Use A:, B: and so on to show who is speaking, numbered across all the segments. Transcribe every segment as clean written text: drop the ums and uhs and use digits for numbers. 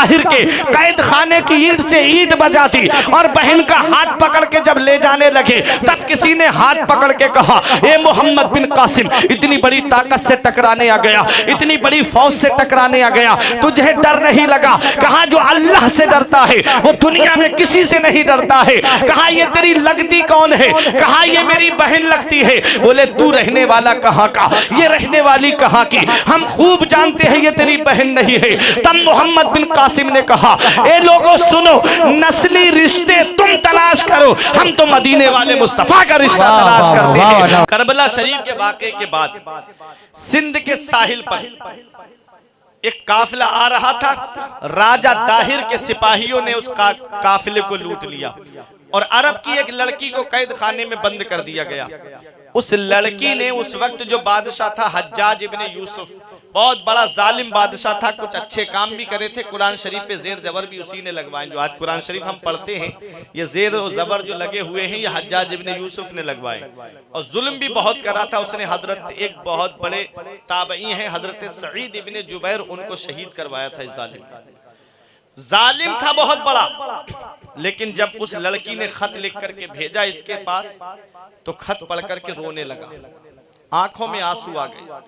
A: ताहिर के कैद खाने की ईंट से ईंट बजा दी और बहन का हाथ पकड़ के जब ले जाने लगे तब किसी ने हाथ पकड़ के कहा, ए मोहम्मद बिन कासिम, इतनी बड़ी ताकत से टकराने आ गया, इतनी बड़ी फौज से टकराने आ गया, तुझे डर नहीं लगा? कहा जो अल्लाह से डरता है वो दुनिया में किसी से नहीं डरता है। कहा ये तेरी लगती कौन है? कहा ये मेरी बहन लगती है। बोले तू रहने वाला कहाँ का, ये रहने वाली कहाँ की? हम खूब जानते हैं ये तेरी बहन नहीं है। तब मोहम्मद बिन कासिम ने कहा, ए लोगों सुनो, नस्ली रिश्ते तुम तलाश करो, हम तो मदीने वाले मुस्तफा का रिश्ता तलाश करते हैं। करबला शरीफ के वाक़े के बाद सिंध के साहिल पर एक काफिला आ रहा था। राजा ताहिर के सिपाहियों ने उस काफिले को लूट लिया और अरब की एक लड़की को कैद खाने में बंद कर दिया गया। उस लड़की ने उस वक्त जो बादशाह था हज्जाज इब्ने यूसुफ, बहुत बड़ा जालिम बादशाह था, कुछ अच्छे काम भी करे थे। कुरान शरीफ पे जेर जबर भी उसी ने लगवाए। जो आज कुरान शरीफ हम पढ़ते हैं ये जेर और जबर जो लगे हुए हैं ये हज्जाज इब्ने यूसुफ ने लगवाए। और जुल्म भी बहुत करा था उसने। हजरत एक बहुत बड़े ताबई हैं हजरत सईद इब्ने जुबैर, उनको शहीद करवाया था इस जालिम था बहुत बड़ा। लेकिन जब उस लड़की ने खत लिख करके भेजा इसके पास तो खत पढ़ करके रोने लगा, आंखों में आंसू आ गए।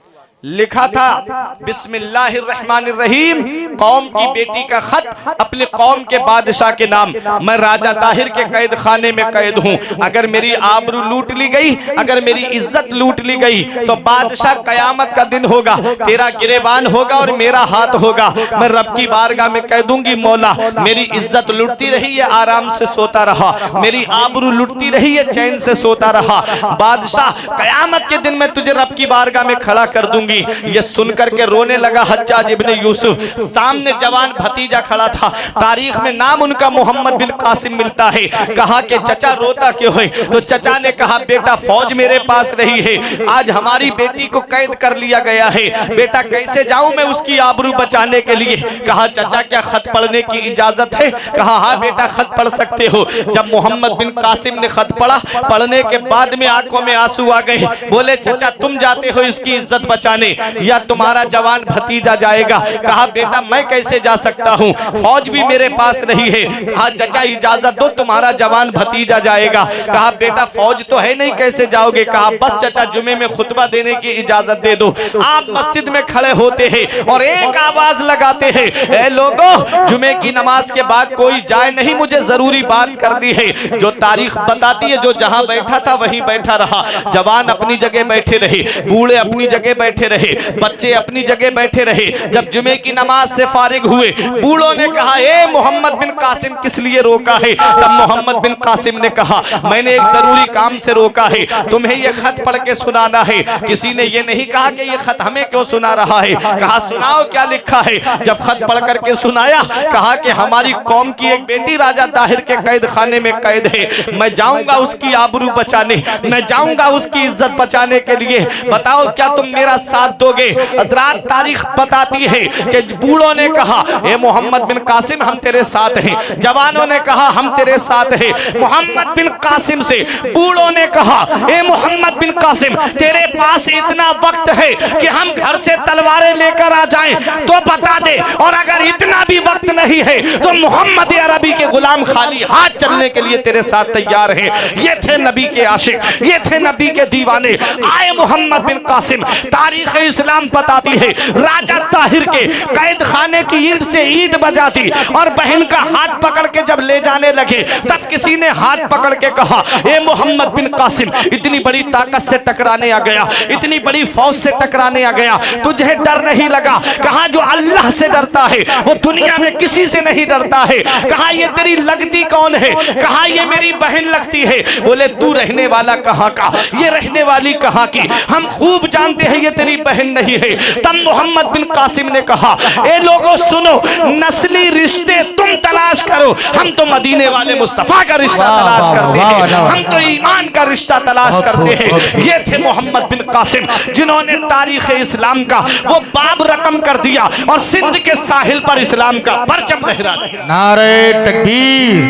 A: लिखा था बिस्मिल्लाहिर्रहमानिर्रहीम, कौम की बेटी का खत अपने कौम के बादशाह के नाम। मैं राजा ताहिर के कैद खाने में कैद हूँ। अगर मेरी आबरू लूट ली गई, अगर मेरी इज्जत लूट ली गई तो बादशाह कयामत का दिन होगा, तेरा गिरेबान होगा और मेरा हाथ होगा। मैं रब की बारगाह में कह दूंगी, मौला मेरी इज्जत लुटती रही है, आराम से सोता रहा, मेरी आबरू लुटती रही है, चैन से सोता रहा। बादशाह कयामत के दिन मैं तुझे रब की बारगाह में खड़ा कर दूंगी। ये सुनकर के रोने लगा हज्जाज इब्ने यूसुफ। सामने जवान भतीजा खड़ा था, तारीख में नाम उनका मोहम्मद बिन कासिम मिलता है। कहा कि चचा रोता क्यों है? तो चचा ने कहा, बेटा फौज मेरे पास रही है, आज हमारी बेटी को कैद कर लिया गया है, बेटा कैसे जाऊं मैं उसकी आबरू बचाने के लिए। कहा चचा क्या खत पढ़ने की इजाजत है? कहा हाँ बेटा खत पढ़ सकते हो। जब मोहम्मद बिन कासिम ने खत पढ़ा, पढ़ने के बाद में आंखों में आंसू आ गए। बोले चचा तुम जाते हो इसकी इज्जत बचाने या तुम्हारा जवान भतीजा जाएगा? कहा बेटा मैं कैसे जा सकता हूँ, फौज भी मेरे पास नहीं है। कहा चचा इजाजत दो, तुम्हारा जवान भतीजा जाएगा। कहा बेटा फौज तो है नहीं, कैसे जाओगे? कहा बस चचा जुमे में खुतबा देने की इजाजत दे दो। आप मस्जिद में खड़े होते हैं और एक आवाज लगाते हैं, ए लोगों जुमे की नमाज के बाद कोई जाए नहीं, मुझे जरूरी बात करनी है। जो तारीख बताती है जो जहां बैठा था वहीं बैठा रहा। जवान अपनी जगह बैठे रहे, बूढ़े अपनी जगह बैठे रहे, बच्चे अपनी जगह बैठे रहे। जब जुमे की नमाज से फारिग हुए, बूढ़ों ने कहा, ए मोहम्मद बिन कासिम किस लिए रोका है? तब मोहम्मद बिन कासिम ने कहा, मैंने एक जरूरी काम से रोका है, तुम्हें यह खत पढ़ के सुनाना है। किसी ने यह नहीं कहा कि यह खत हमें क्यों सुना रहा है। कहा सुनाओ क्या लिखा है। जब खत पढ़ करके सुनाया, कहा कि हमारी कौम की एक बेटी राजा ताहिर के कैद खाने में कैद है, मैं जाऊंगा उसकी आबरू बचाने, मैं जाऊंगा उसकी इज्जत बचाने के लिए। बताओ क्या तुम मेरा साथ दोगे? रात तारीख बताती है कि बूढ़ों ने कहा, ए मोहम्मद बिन कासिम हम तेरे साथ हैं। जवानों ने कहा हम तेरे साथ हैं। मोहम्मद बिन कासिम से बूढ़ों ने कहा, ए मोहम्मद बिन कासिम तेरे पास इतना वक्त है कि हम घर से तलवारें लेकर आ जाएं तो बता दे, और अगर इतना भी वक्त नहीं है तो मोहम्मद अरबी के गुलाम खाली हाथ चलने के लिए तेरे साथ तैयार हैं। ये थे नबी के आशिक, ये थे नबी के दीवाने। आए मोहम्मद बिन कासिम, तारीख इस्लाम बताती है राजा ताहिर के कैद खाने की ईंट से ईंट बजा दी और बहन का हाथ पकड़ के जब ले जाने लगे तब किसी ने हाथ पकड़ के कहा, ए मोहम्मद बिन कासिम, इतनी बड़ी ताकत से टकराने आ गया, इतनी बड़ी फौज से टकराने आ गया, तुझे डर नहीं लगा? कहा जो अल्लाह से डरता है वो दुनिया में किसी से नहीं डरता है। कहा ये तेरी लगती कौन है? कहा ये मेरी बहन लगती है। बोले तू रहने वाला कहाँ का, ये रहने वाली कहाँ की? हम खूब जानते हैं ये तेरी बहन नहीं है। तब मोहम्मद बिन कासिम ने कहा, ए लोगों सुनो, नस्ली रिश्ते तुम तलाश करो, हम तो मदीने वाले मुस्तफा का रिश्ता तलाश करते हैं, हम तो ईमान का रिश्ता तलाश करते हैं। ये थे मोहम्मद बिन कासिम जिन्होंने तारीख इस्लाम का वो बाब रकम कर दिया और सिंध के साहिल पर इस्लाम का परचम लहरा दिया।
B: नारे तकबीर,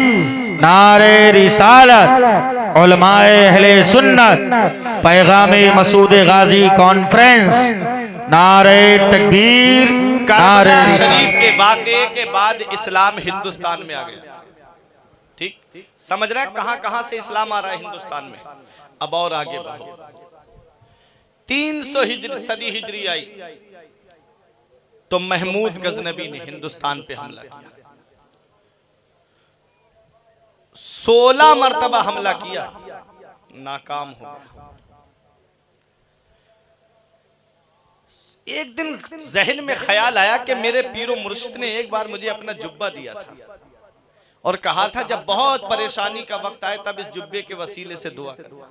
B: नारे रिसालत, उलमाए अहले सुन्नत, पैगामे मसूद गाजी कॉन्फ्रेंस, नारे तकबीर,
A: करबला शरीफ के वाक़े के बाद इस्लाम हिंदुस्तान में आ गया। ठीक समझ रहे हैं कहां कहां से इस्लाम आ रहा है हिंदुस्तान में। अब और आगे बढ़ो, 300 सदी हिजरी आई तो महमूद गजनबी ने हिंदुस्तान पे हमला किया। 16 मरतबा हमला किया, नाकाम हो गया। एक दिन जहन में ख्याल आया कि मेरे पीरो मुर्शिद ने एक बार मुझे अपना जुब्बा दिया था और कहा था जब बहुत परेशानी का वक्त आए तब इस जुब्बे के वसीले से दुआ करो।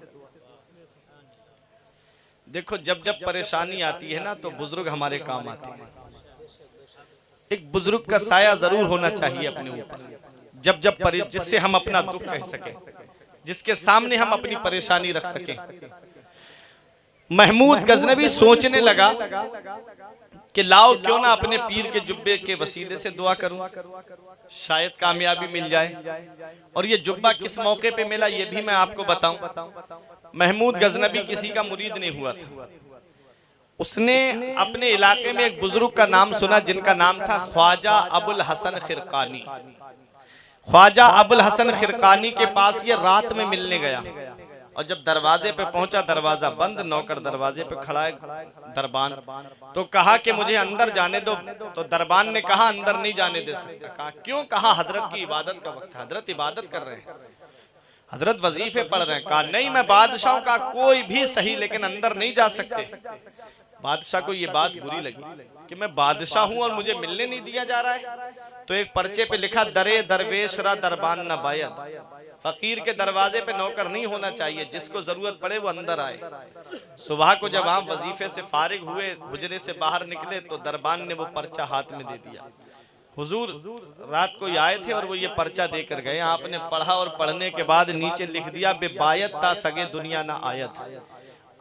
A: देखो जब जब परेशानी आती है ना तो बुजुर्ग हमारे काम आते हैं। एक बुजुर्ग का साया जरूर होना चाहिए अपने ऊपर, जब जब जिससे हम अपना दुख कह सकें, जिसके सामने हम अपनी परेशानी रख सकें। महमूद गजनबी सोचने लगा कि लाओ क्यों ना अपने पीर के जुब्बे के वसीले से दुआ करूं, शायद कामयाबी मिल जाए। और ये जुब्बा किस मौके पे मिला ये भी मैं आपको बताऊं। महमूद गजनबी किसी का मुरीद नहीं हुआ था। उसने अपने इलाके में एक बुजुर्ग का नाम सुना जिनका नाम था ख्वाजा अबुल हसन खिरकानी। ख्वाजा अबुल हसन खिरकानी के पास ये रात में मिलने गया और जब दरवाजे पे पहुंचा दरवाजा बंद, नौकर दरवाजे पे खड़ा है दरबान, तो कहा कि मुझे अंदर जाने दो। तो दरबान ने कहा अंदर नहीं जाने दे सकता। कहा क्यों? कहा हजरत की इबादत का वक्त है, हजरत इबादत कर रहे हैं, हजरत वजीफे पढ़ रहे हैं। कहा नहीं मैं बादशाह का कोई भी सही लेकिन अंदर नहीं जा सकते। बादशाह को ये बात बुरी लगी कि मैं बादशाह हूं और मुझे मिलने नहीं दिया जा रहा है। तो एक पर्चे पे लिखा दरे दरवेश रा दरबान न बायद, फकीर के दरवाजे पे नौकर नहीं होना चाहिए, जिसको जरूरत पड़े वो अंदर आए। सुबह को जब आप वजीफे से फारिग हुए हुजरे से बाहर निकले तो दरबान ने वो पर्चा हाथ में दे दिया। हुजूर रात को आए थे और वो ये पर्चा देकर गए। आपने पढ़ा और पढ़ने के बाद नीचे लिख दिया बेबायत ता सगे दुनिया ना आयत।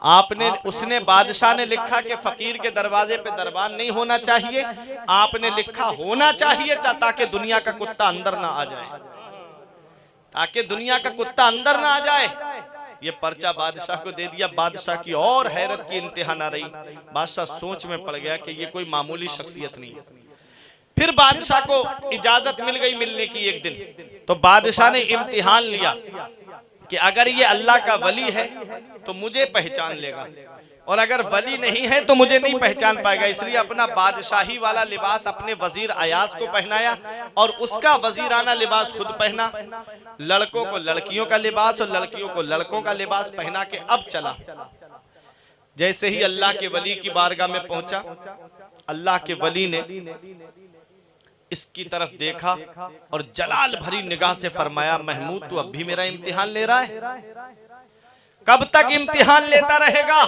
A: आपने उसने बादशाह ने लिखा कि फकीर के दरवाजे पे दरबान नहीं होना चाहिए, आपने लिखा होना चाहिए ताकि दुनिया का कुत्ता अंदर ना आ जाए, ताकि दुनिया का कुत्ता अंदर ना आ जाए। ये पर्चा बादशाह को दे दिया। बादशाह की और हैरत की इंतहा ना रही। बादशाह सोच में पड़ गया कि ये कोई मामूली शख्सियत नहीं है। फिर बादशाह को इजाजत मिल गई मिलने की एक दिन। तो बादशाह ने इम्तिहान लिया कि अगर ये अल्लाह का वली है तो मुझे पहचान लेगा और अगर वली नहीं है तो मुझे नहीं पहचान पाएगा। इसलिए अपना बादशाही वाला लिबास अपने वजीर अयाज को पहनाया और उसका वजीराना लिबास खुद पहना। लड़कों को लड़कियों का लिबास और लड़कियों को लड़कों का लिबास पहना के अब चला। जैसे ही अल्लाह के वली की बारगाह में पहुंचा, अल्लाह के वली ने इसकी तरफ देखा और जलाल भरी निगाह से फरमाया महमूद तू अब भी मेरा इम्तिहान ले रहा है? कब तक इम्तिहान लेता रहेगा?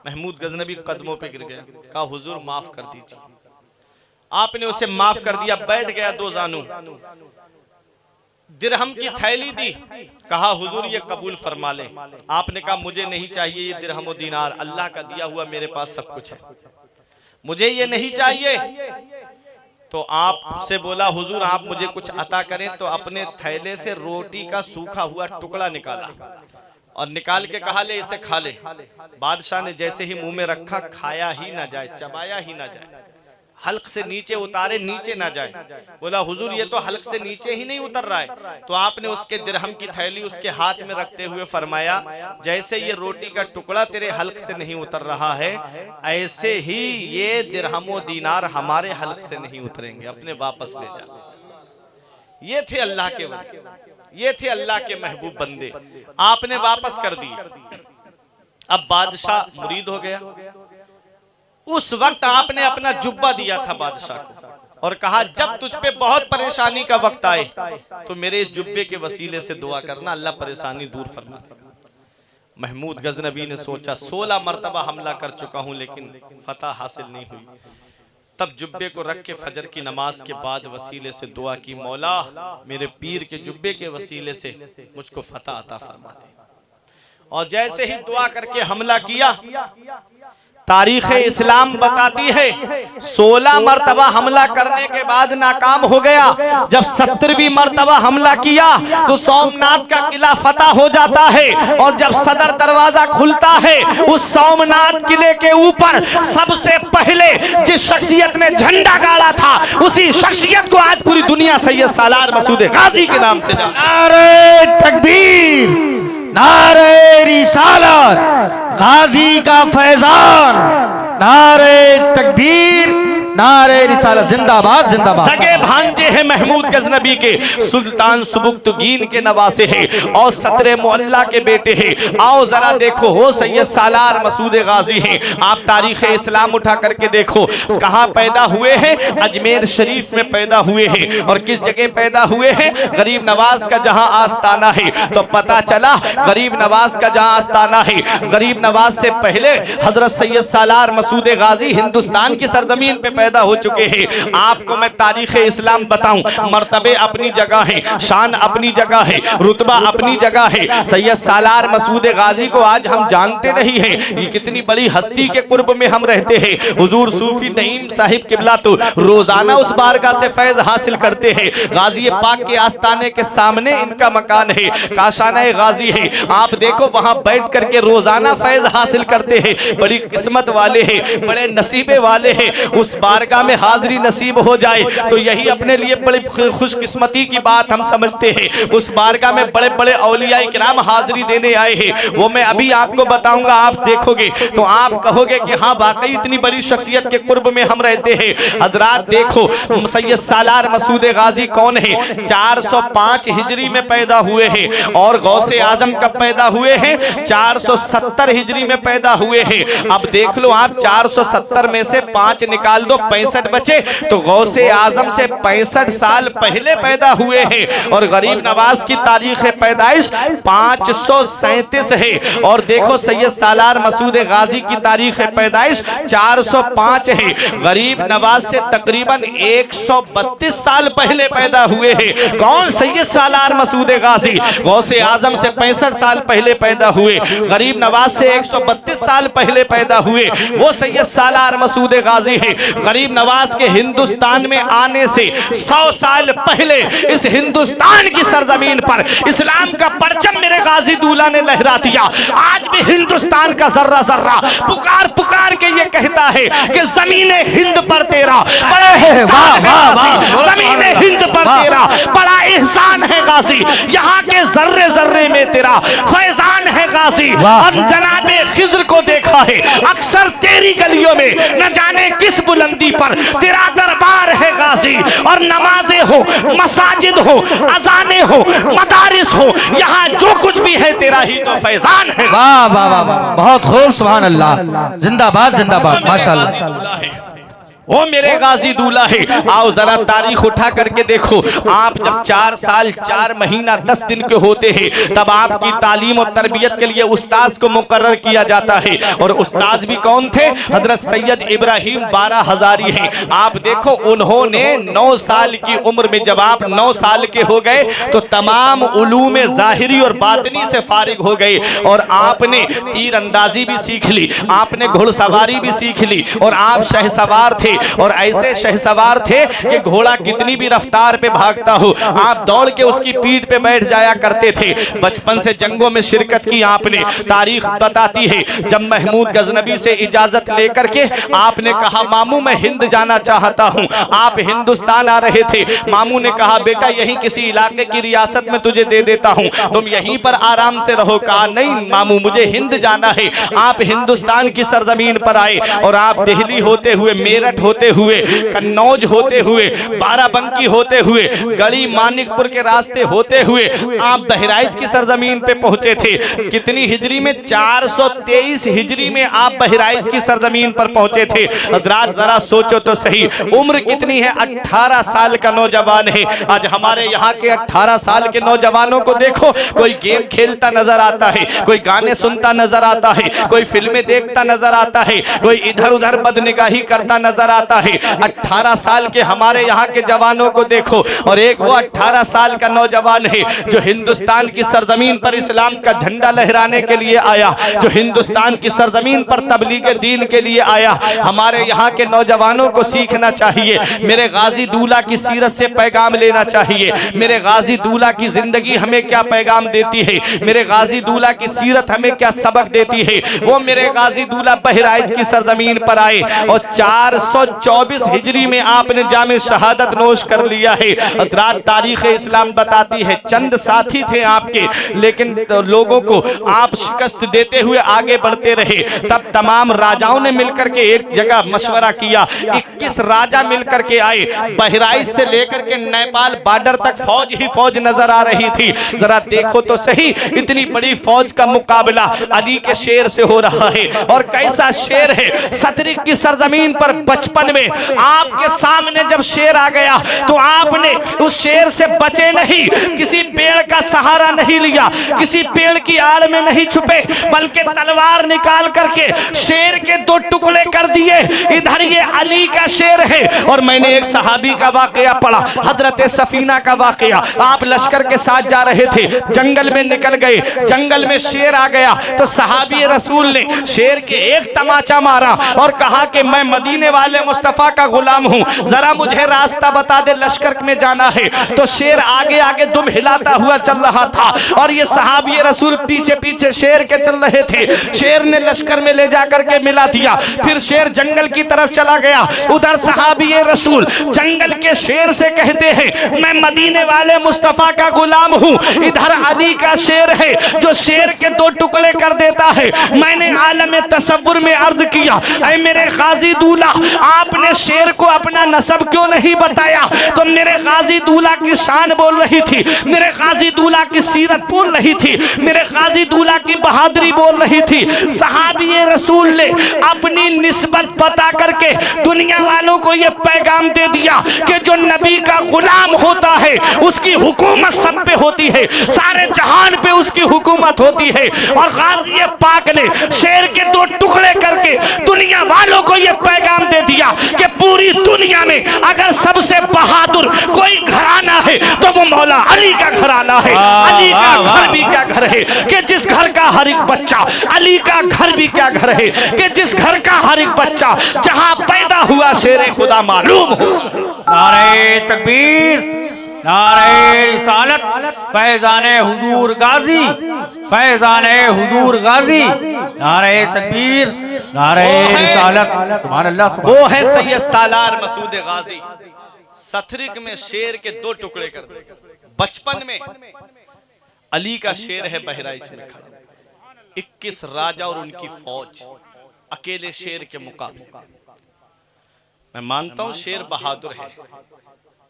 A: महमूद गजनबी कदमों पे गिर गया। कहा हुजूर माफ कर दीजिए। आपने उसे माफ कर दिया। बैठ गया दो जानू, दिरहम की थैली दी। कहा हुजूर ये कबूल फरमा ले। आपने कहा मुझे नहीं चाहिए ये दिरहम और दीनार, अल्लाह का दिया हुआ मेरे पास सब कुछ है, मुझे ये नहीं चाहिए। तो आपसे बोला हुजूर आप मुझे कुछ अता करें। तो अपने थैले से रोटी का सूखा हुआ टुकड़ा निकाला और निकाल के कहा ले इसे खा ले। बादशाह ने जैसे ही मुंह में रखा, खाया ही ना जाए, चबाया ही ना जाए, हल्क से नीचे उतारे नीचे ना जाए। बोला हुजूर ये तो हल्क से नीचे ही नहीं उतर रहा है। तो आपने उसके दिरहम की थैली उसके हाथ में रखते हुए फरमाया जैसे ये रोटी का टुकड़ा तेरे हल्क से नहीं उतर रहा है, ऐसे ही ये दिरहमो दीनार हमारे हल्क से नहीं उतरेंगे, अपने वापस ले जा। ये थे अल्लाह के वली, ये थे अल्लाह के महबूब बंदे, आपने वापस कर दिए। अब बादशाह मुरीद हो गया। उस वक्त आपने अपना जुब्बा दिया था बादशाह को और कहा जब तुझ पे बहुत परेशानी का वक्त आए तो मेरे इस जुब्बे के वसीले से दुआ करना, अल्लाह परेशानी दूर फरमा देगा। महमूद गजनबी ने सोचा 16 मरतबा हमला कर चुका हूं लेकिन फतह हासिल नहीं हुई। तब जुब्बे को रख के फजर की नमाज के बाद वसीले से दुआ की, मौला मेरे पीर के जुब्बे के वसीले से मुझको फतह अता फरमा दे। और जैसे ही दुआ करके हमला किया तारीख इस्लाम बताती है 16 मरतबा हमला करने के बाद नाकाम हो गया। जब 70वीं मरतबा हमला किया तो सोमनाथ का किला फतह हो जाता है और जब सदर दरवाजा खुलता है उस सोमनाथ किले के ऊपर सबसे पहले जिस शख्सियत ने झंडा गाड़ा था उसी शख्सियत को आज पूरी दुनिया सैयद सालार मसूद गाजी के नाम से जानती है।
B: नारे तकबीर, नारे रिसालत, गाजी का फैजान, नारे तकबीर, नारे रिसालत, जिंदाबाद जिंदाबाद।
A: सगे भांजे हैं महमूद गजनबी के, सुल्तान सुबुक्तगीन के नवासे हैं और सदर मुअल्ला के बेटे हैं। आओ जरा देखो हो सैयद सालार मसूद गाजी हैं। आप तारीख इस्लाम उठा करके देखो कहाँ पैदा हुए हैं। अजमेर शरीफ में पैदा हुए हैं और किस जगह पैदा हुए हैं, गरीब नवाज का जहाँ आस्ताना है। तो पता चला गरीब नवाज का जहाँ आस्ताना है, गरीब नवाज से पहले हजरत सैयद सालार मसूद गाजी हिंदुस्तान की सरजमीन पे पैदा हो चुके हैं। आपको मैं तारीख इस्लाम बताऊं, मर्तबे अपनी जगह है, शान अपनी जगह है, रुतबा अपनी जगह है। सैयद सालार मसूद गाजी को आज हम जानते नहीं हैं, ये कितनी बड़ी हस्ती के कुर्ब में हम रहते हैं। हुजूर सूफी नईम साहिब किबला तो रोजाना उस बारगाह से फैज हासिल करते हैं। गाजी पाक के आस्ताने के सामने इनका मकान है, काशाना गाजी है। आप देखो वहां बैठ करके रोजाना फैज हासिल करते हैं। बड़ी किस्मत वाले हैं, बड़े नसीबे वाले हैं। उस बारगाह में हाजिरी नसीब हो जाए तो यही अपने लिए बड़ी खुशकिस्मती की बात हम समझते हैं। उस बारगाह में बड़े बड़े औलिया किराम हाजिरी देने आए हैं, वो मैं अभी आपको बताऊंगा। आप देखोगे तो आप कहोगे कि हाँ वाकई इतनी बड़ी शख्सियत के कुर्ब में हम रहते हैं। हजरात देखो सैयद सालार मसूद गाजी कौन है। 405 हिजरी में पैदा हुए हैं और गौसे आजम कब पैदा हुए हैं, 470 हिजरी में पैदा हुए हैं। अब देख लो आप 470 में से 5 निकाल दो, 65 बचे। तो गौसे आजम से 65 साल पहले पैदा हुए हैं और गरीब नवाज की तारीख पैदाइश 537 है। और देखो सैयद सालार मसूद गाजी की तारीख पैदाइश 405 है। गरीब नवाज से तकरीबन 132 साल पहले पैदा हुए हैं। कौन, सैयद सालार मसूद गाजी। गौसे आजम से 65 साल पहले पैदा हुए, गरीब नवाज से 132 साल पहले पैदा हुए, वो सैयद सालार मसूद गाजी है। गरीब नवाज के हिंदुस्तान में आने से 100 साल पहले इस हिंदुस्तान की सरजमीन पर इस्लाम का परचम मेरे गाजी दूल्हा ने लहरा दिया। आज भी हिंदुस्तान का जर्रा जर्रा पुकार पुकार के ये कहता है कि जमीने हिंद पर तेरा बड़ा एहसान है गाजी, जमीने हिंद पर तेरा बड़ा एहसान है गाजी, यहाँ के जर्रे जर्रे में तेरा फैजान है गाजी। और जनाबे खिज्र को देखा है अक्सर तेरी गलियों में, न जाने किस बुलंदी पर तेरा दरबार है गाजी। और नमाजें हो, मसाजिद हो, अजाने हो, मदारिस हो, यहाँ जो कुछ भी है तेरा ही तो फैजान है।
B: वाह वाह वाह वाह, बहुत खूब, सुभान अल्लाह, जिंदाबाद जिंदाबाद, माशाअल्लाह।
A: वो मेरे गाजी दूल्हा है। आओ जरा तारीख उठा करके देखो। आप जब 4 साल 4 महीना 10 दिन के होते हैं तब आपकी तालीम और तरबियत के लिए उस्ताद को मुकर्रर किया जाता है। और उस्ताद भी कौन थे, हजरत सैयद इब्राहिम 12 हजारी हैं। आप देखो उन्होंने 9 साल की उम्र में, जब आप 9 साल के हो गए तो तमाम उलूम ज़ाहिरी और बातनी से फारिग हो गए और आपने तीर अंदाजी भी सीख ली, आपने घुड़सवारी भी सीख ली और आप शहसवार थे। और ऐसे शहसवार थे कि घोड़ा कितनी भी रफ्तार पे भागता हो आप दौड़ के उसकी पीठ पे बैठ जाया करते थे। बचपन से जंगों में शिरकत की आपने। तारीख बताती है जब महमूद गजनबी से इजाजत लेकर के आपने कहा मामू मैं हिंद जाना चाहता हूँ, आप हिंदुस्तान आ रहे थे। मामू ने कहा बेटा यही किसी इलाके की रियासत में तुझे दे देता हूँ, तुम यहीं पर आराम से रहो। कहा नहीं मामू मुझे हिंद जाना है। आप हिंदुस्तान की सरजमीन पर आए और आप दिल्ली होते हुए, मेरठ होते हुए, कन्नौज होते हुए, बाराबंकी होते हुए, गढ़ी मानिकपुर के रास्ते होते हुए आप बहराइच की सरजमीन पे पहुंचे थे। कितनी हिजरी में, 423 हिजरी में आप बहराइच की सरजमीन पर पहुंचे थे। हजरात जरा सोचो तो सही, उम्र कितनी है, 18 साल का नौजवान है। आज हमारे यहाँ के 18 साल के नौजवानों को देखो, कोई गेम खेलता नजर आता है, कोई गाने सुनता नजर आता है, कोई फिल्में देखता नजर आता है, कोई इधर उधर बदनिगाही करता नजर आता है। 18 साल के हमारे यहाँ के जवानों को देखो, और एक वो 18 साल का नौजवान है जो हिंदुस्तान की सरजमीन पर इस्लाम का झंडा लहराने के लिए आया, जो हिंदुस्तान की सरजमीन पर तबलीग दीन के लिए आया। हमारे यहाँ के नौजवानों को सीखना चाहिए, मेरे गाजी दूल्हा की सीरत से पैगाम लेना चाहिए, मेरे गाजी दूल्हा की जिंदगी हमें क्या पैगाम देती है, मेरे गाजी दूल्हा की सीरत हमें क्या सबक देती है। वो मेरे गाजी दूल्हा बहराइच की सरजमीन पर आए और 424 हिजरी में आपने जामे शहादत नोश कर लिया है। रात तारीख इस्लाम बताती है चंद साथी थे आपके, लेकिन लोगों को आप शिकस्त देते हुए आगे बढ़ते रहे। तब तमाम राजाओं ने मिलकर के एक जगह मशवरा किया, 21 राजा मिलकर के आए। बहराइच से लेकर के नेपाल बॉर्डर तक फौज ही फौज नजर आ रही थी। जरा देखो तो सही, इतनी बड़ी फौज का मुकाबला अली के शेर से हो रहा है। और कैसा शेर है, सतरिक की सरजमीन पर बचपन में आपके सामने जब शेर आ गया तो आपने उस शेर से बचे नहीं, किसी पेड़ का सहारा नहीं लिया, किसी पेड़ की आड़ में नहीं छुपे, बल्कि तलवार निकाल करके शेर के 2 टुकड़े कर दिए। इधर ये अली का शेर है। और मैंने एक सहाबी का वाकया पढ़ा, हजरत सफीना का वाकया। आप लश्कर के साथ जा रहे थे, जंगल में निकल गए, जंगल में शेर आ गया तो सहाबी रसूल ने शेर के एक तमाचा मारा और कहा कि मैं मदीने वाले मुस्तफा का गुलाम हूं, जरा मुझे रास्ता बता दे, लश्कर में जाना है। तो शेर आगे आगे दुम हिलाता हुआ चल रहा था और ये सहाबी रसूल पीछे पीछे शेर के चल रहे थे। शेर ने लश्कर में ले जाकर के मिला दिया, फिर शेर जंगल की तरफ चला गया। उधर सहाबी रसूल जंगल के शेर से कहते हैं मैं मदीने वाले मुस्तफा का गुलाम हूं। इधर अली का शेर है जो शेर के 2 टुकड़े कर देता है। मैंने आलम तसव्वुर में अर्ज किया, ऐ मेरे गाजी दूल्हा, आपने शेर को अपना नसब क्यों नहीं बताया? तो मेरे गाजी दूल्हा की शान बोल रही थी, मेरे गाजी दूल्हा की सीरत बोल रही थी, मेरे गाजी दूल्हा की बहादुरी बोल रही थी। सहाबी रसूल ने अपनी निस्बत बता करके दुनिया वालों को यह पैगाम दे दिया कि जो नबी का गुलाम होता है उसकी हुकूमत सब पे होती है, सारे जहान पे उसकी हुकूमत होती है। और गाजी पाक ने शेर के 2 टुकड़े करके दुनिया वालों को यह पैगाम दे दिया कि पूरी दुनिया में अगर सबसे बहादुर कोई घराना है तो वो मौला अली का घराना है। अली का घर भी क्या घर है कि जिस घर का हर एक बच्चा, अली का घर भी क्या घर है कि जिस घर का हर एक बच्चा जहां पैदा हुआ शेर खुदा मालूम हो।
B: नारे तकबीर, नारे रिसालत, फैजाने हुजूर गाजी, फैजाने हुजूर गाजी, नारे तकबीर, नारे रिसालत, सुभान अल्लाह।
A: वो है सैयद सालार मसूद गाजी, सथरिक में शेर के 2 टुकड़े कर दे। बचपन में अली का शेर है बहराइच में खड़ा, 21 राजा और उनकी फौज अकेले शेर के मुकाबले। मैं मानता हूं शेर बहादुर है,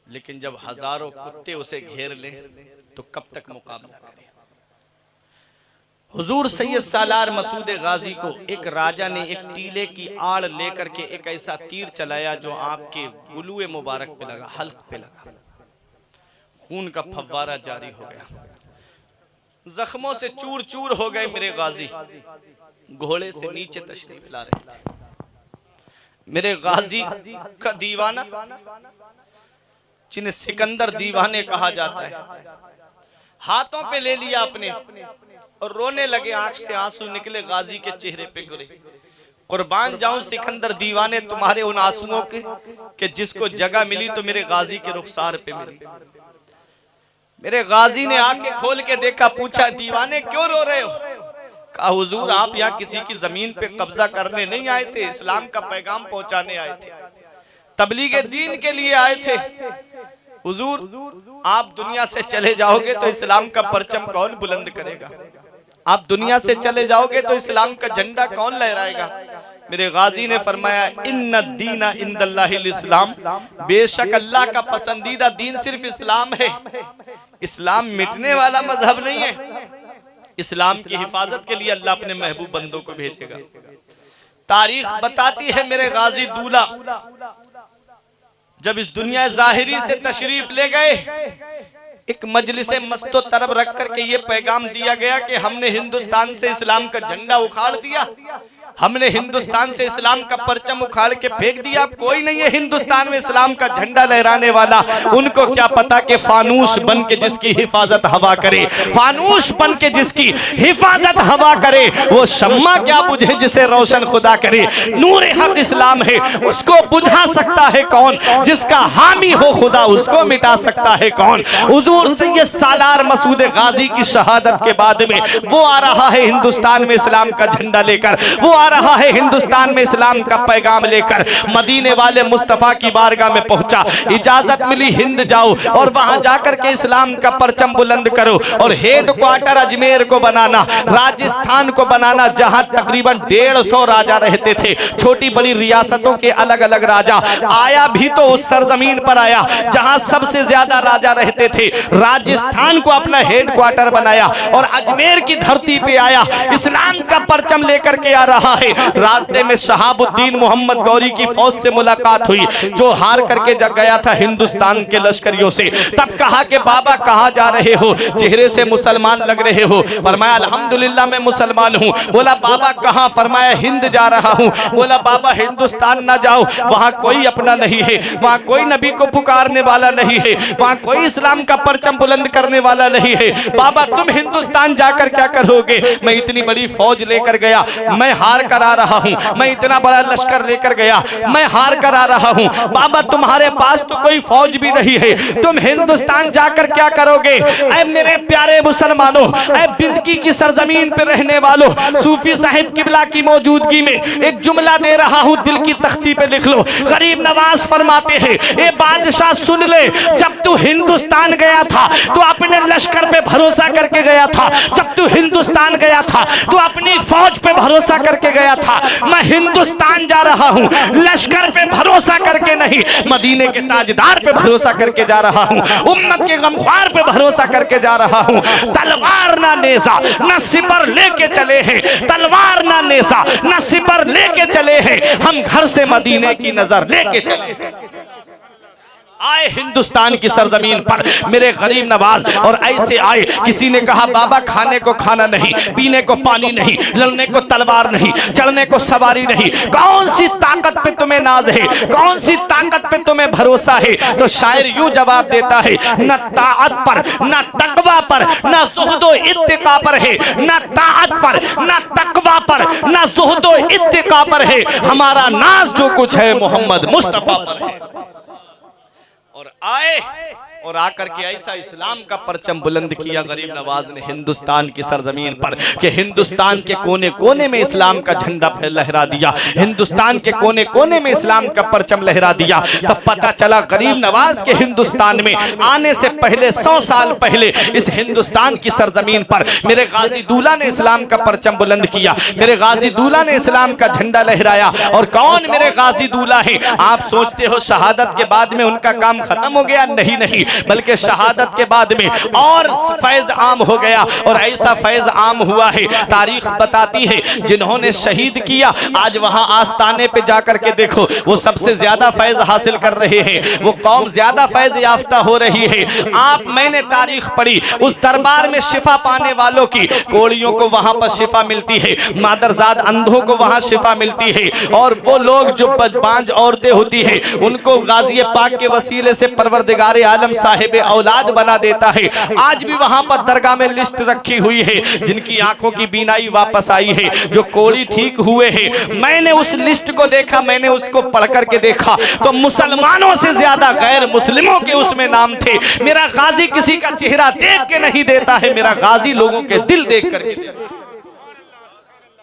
A: लेकिन जब हजारों कुत्ते उसे घेर लें तो कब तक मुकाबला करें। हुजूर सैयद सालार मसूद गाजी को एक राजा ने एक टीले की आड़ लेकर के एक ऐसा तीर चलाया जो आपके गुलुए मुबारक पे लगा, हल्क पे लगा, खून का फव्वारा जारी हो गया, जख्मों से चूर चूर हो गए मेरे गाजी। घोड़े से नीचे तशरीफ ला रहे थे। मेरे गाजी का दीवाना, जिन्हें सिकंदर दीवाने कहा जाता है, हाथों पे ले लिया अपने और रोने लगे, आंख से आंसू निकले, गाजी के चेहरे पे गिरे। कुर्बान जाऊं सिकंदर दीवाने तुम्हारे उन आंसुओं के कि जिसको जगह मिली तो मेरे गाजी के रुखसार पे मिली। मेरे गाजी ने आंखें खोल के देखा, पूछा दीवाने क्यों रो रहे हो? कहा हुजूर आप यहाँ किसी की जमीन पे कब्जा करने नहीं आए थे, इस्लाम का पैगाम पहुंचाने आए थे, तबलीग दीन के लिए आए थे। हुजूर आप दुनिया से चले जाओगे तो इस्लाम का परचम कौन बुलंद करेगा? आप दुनिया से चले जाओगे तो इस्लाम का झंडा कौन लहराएगा? मेरे गाजी ने फरमाया इन्ना दीना इंदल्लाहिल इस्लाम, बेशक अल्लाह का पसंदीदा दीन सिर्फ इस्लाम है। इस्लाम मिटने वाला मजहब नहीं है। इस्लाम की हिफाजत के लिए अल्लाह अपने महबूब बंदों को भेजेगा। तारीख बताती है मेरे गाजी दूल्हा जब इस दुनिया जाहिरी से तशरीफ ले गए, एक मजलिस मस्तो तरब रख करके ये पैगाम दिया गया कि हमने हिंदुस्तान से इस्लाम का झंडा उखाड़ दिया, हमने हिंदुस्तान से इस्लाम का परचम उखाड़ के फेंक दिया, अब कोई नहीं है हिंदुस्तान में इस्लाम का झंडा लहराने वाला। उनको क्या पता कि फानूस बन के जिसकी हिफाजत हवा करे, फानूस बन के जिसकी हिफाजत हवा करे, वो शम्मा क्या बुझे जिसे रोशन खुदा करे। नूर हक इस्लाम है, उसको बुझा सकता है कौन, जिसका हामी हो खुदा उसको मिटा सकता है कौन। हुजूर सैयद सालार मसूद गाजी की शहादत के बाद में वो आ रहा है हिंदुस्तान में इस्लाम का झंडा लेकर, वो आ रहा है हिंदुस्तान में इस्लाम का पैगाम लेकर। मदीने वाले मुस्तफा की बारगाह में पहुंचा, इजाजत मिली हिंद जाओ और वहां जाकर के इस्लाम का परचम बुलंद करो। और हेड क्वार्टर अजमेर को बनाना, राजस्थान को बनाना, जहां तकरीबन 150 राजा रहते थे, छोटी बड़ी रियासतों के अलग अलग राजा। आया भी तो उस सरजमीन पर आया जहां सबसे ज्यादा राजा रहते थे, राजस्थान को अपना हेड क्वार्टर बनाया और अजमेर की धरती पे आया, इस्लाम का परचम लेकर के आ रहा है। रास्ते में शहाबुद्दीन मोहम्मद गौरी की फौज से मुलाकात हुई, जो हार करके जग गया था हिंदुस्तान के लश्करियों से। तब कहा कि बाबा कहां जा रहे हो, चेहरे से मुसलमान लग रहे हो। फरमाया अल्हम्दुलिल्लाह मैं मुसलमान हूं। बोला बाबा कहां, फरमाया हिंद जा रहा हूं। बोला बाबा हिंदुस्तान ना जाओ, वहां कोई अपना नहीं है, वहां कोई नबी को पुकारने वाला नहीं है, वहां कोई इस्लाम का परचम बुलंद करने वाला नहीं है। बाबा तुम हिंदुस्तान जाकर क्या करोगे? मैं इतनी बड़ी फौज लेकर गया, मैं हार कर आ रहा हूं, मैं इतना बड़ा लश्कर लेकर गया, मैं हार कर आ रहा हूं। बाबा तुम्हारे पास तो कोई फौज भी नहीं है, तुम हिंदुस्तान जाकर क्या करोगे? ऐ मेरे प्यारे मुसलमानों, ऐ बिंदकी की सरजमीन पे रहने वालों, सूफी साहिब किबला की मौजूदगी में एक जुमला दे रहा हूं, दिल की तख्ती पे लिख लो। गरीब नवाज फरमाते हैं, ए बादशाह सुन ले, जब तू हिंदुस्तान गया था तो अपने लश्कर पे भरोसा करके गया था, जब तू हिंदुस्तान गया था तो अपनी फौज पे भरोसा करके गया था। मैं हिंदुस्तान जा रहा हूं, लश्कर पे भरोसा करके नहीं, मदीने के ताजदार पे भरोसा करके जा रहा हूं, उम्मत के गमख्वार पे भरोसा करके जा रहा हूं। तलवार ना नेज़ा ना सिपर लेके चले हैं, तलवार ना नेज़ा ना सिपर लेके चले हैं, हम घर से मदीने की नजर लेके चले हैं। आए हिंदुस्तान की सरजमीन पर मेरे गरीब नवाज, और ऐसे आए। किसी ने कहा बाबा खाने को खाना नहीं, पीने को पानी नहीं, लड़ने को तलवार नहीं, चढ़ने को सवारी नहीं, कौन सी ताकत पे तुम्हें नाज है, कौन सी ताकत पे तुम्हें भरोसा है? तो शायर यूं जवाब देता है, न ताअत पर न तकवा पर न ज़ुहदो इत्तिका पर है, न ताअत पर न तकवा पर न ज़ुहदो इत्तिका पर है, हमारा नाज जो कुछ है मोहम्मद मुस्तफा पर है। और आए और आकर के ऐसा इस्लाम का परचम बुलंद किया गरीब नवाज ने हिंदुस्तान की सरजमीन पर कि हिंदुस्तान के कोने कोने में इस्लाम का झंडा लहरा दिया, हिंदुस्तान के कोने कोने में इस्लाम का परचम लहरा दिया। तब पता चला गरीब नवाज के हिंदुस्तान में आने से पहले 100 साल पहले इस हिंदुस्तान की सरजमीन पर मेरे गाजी दूल्हा ने इस्लाम का परचम बुलंद किया, मेरे गाजी दूल्हा ने इस्लाम का झंडा लहराया। और कौन मेरे गाजी दूल्हा है? आप सोचते हो शहादत के बाद में उनका काम खत्म हो गया? नहीं नहीं, बल्कि शहादत के बाद में और फैज आम हो गया। और ऐसा फैज आम हुआ है, तारीख बताती है, जिन्होंने शहीद किया आज वहां आस्ताने पे जाकर के देखो, वो सबसे ज्यादा फैज हासिल कर रहे हैं, वो कौम ज्यादा फैज याफ्ता हो रही है। मैंने तारीख पढ़ी, उस दरबार में शिफा पाने वालों की, कोड़ियों को वहां पर शिफा मिलती है, मादरजाद अंधों को वहां शिफा मिलती है, और वो लोग जो बांझ औरतें होती है उनको गाज़ी पाक के वसीले से परवरदिगार आलम साहिब औलाद बना देता है। आज भी वहां पर दरगाह में लिस्ट रखी हुई है, जिनकी आंखों की बीनाई वापस आई है, जो कोड़ी ठीक हुए हैं। मैंने उस लिस्ट को देखा, मैंने उसको पढ़ करके देखा तो मुसलमानों से ज्यादा गैर मुस्लिमों के उसमें नाम थे। मेरा गाजी किसी का चेहरा देख के नहीं देता है, मेरा गाजी लोगों के दिल देख करके देता है।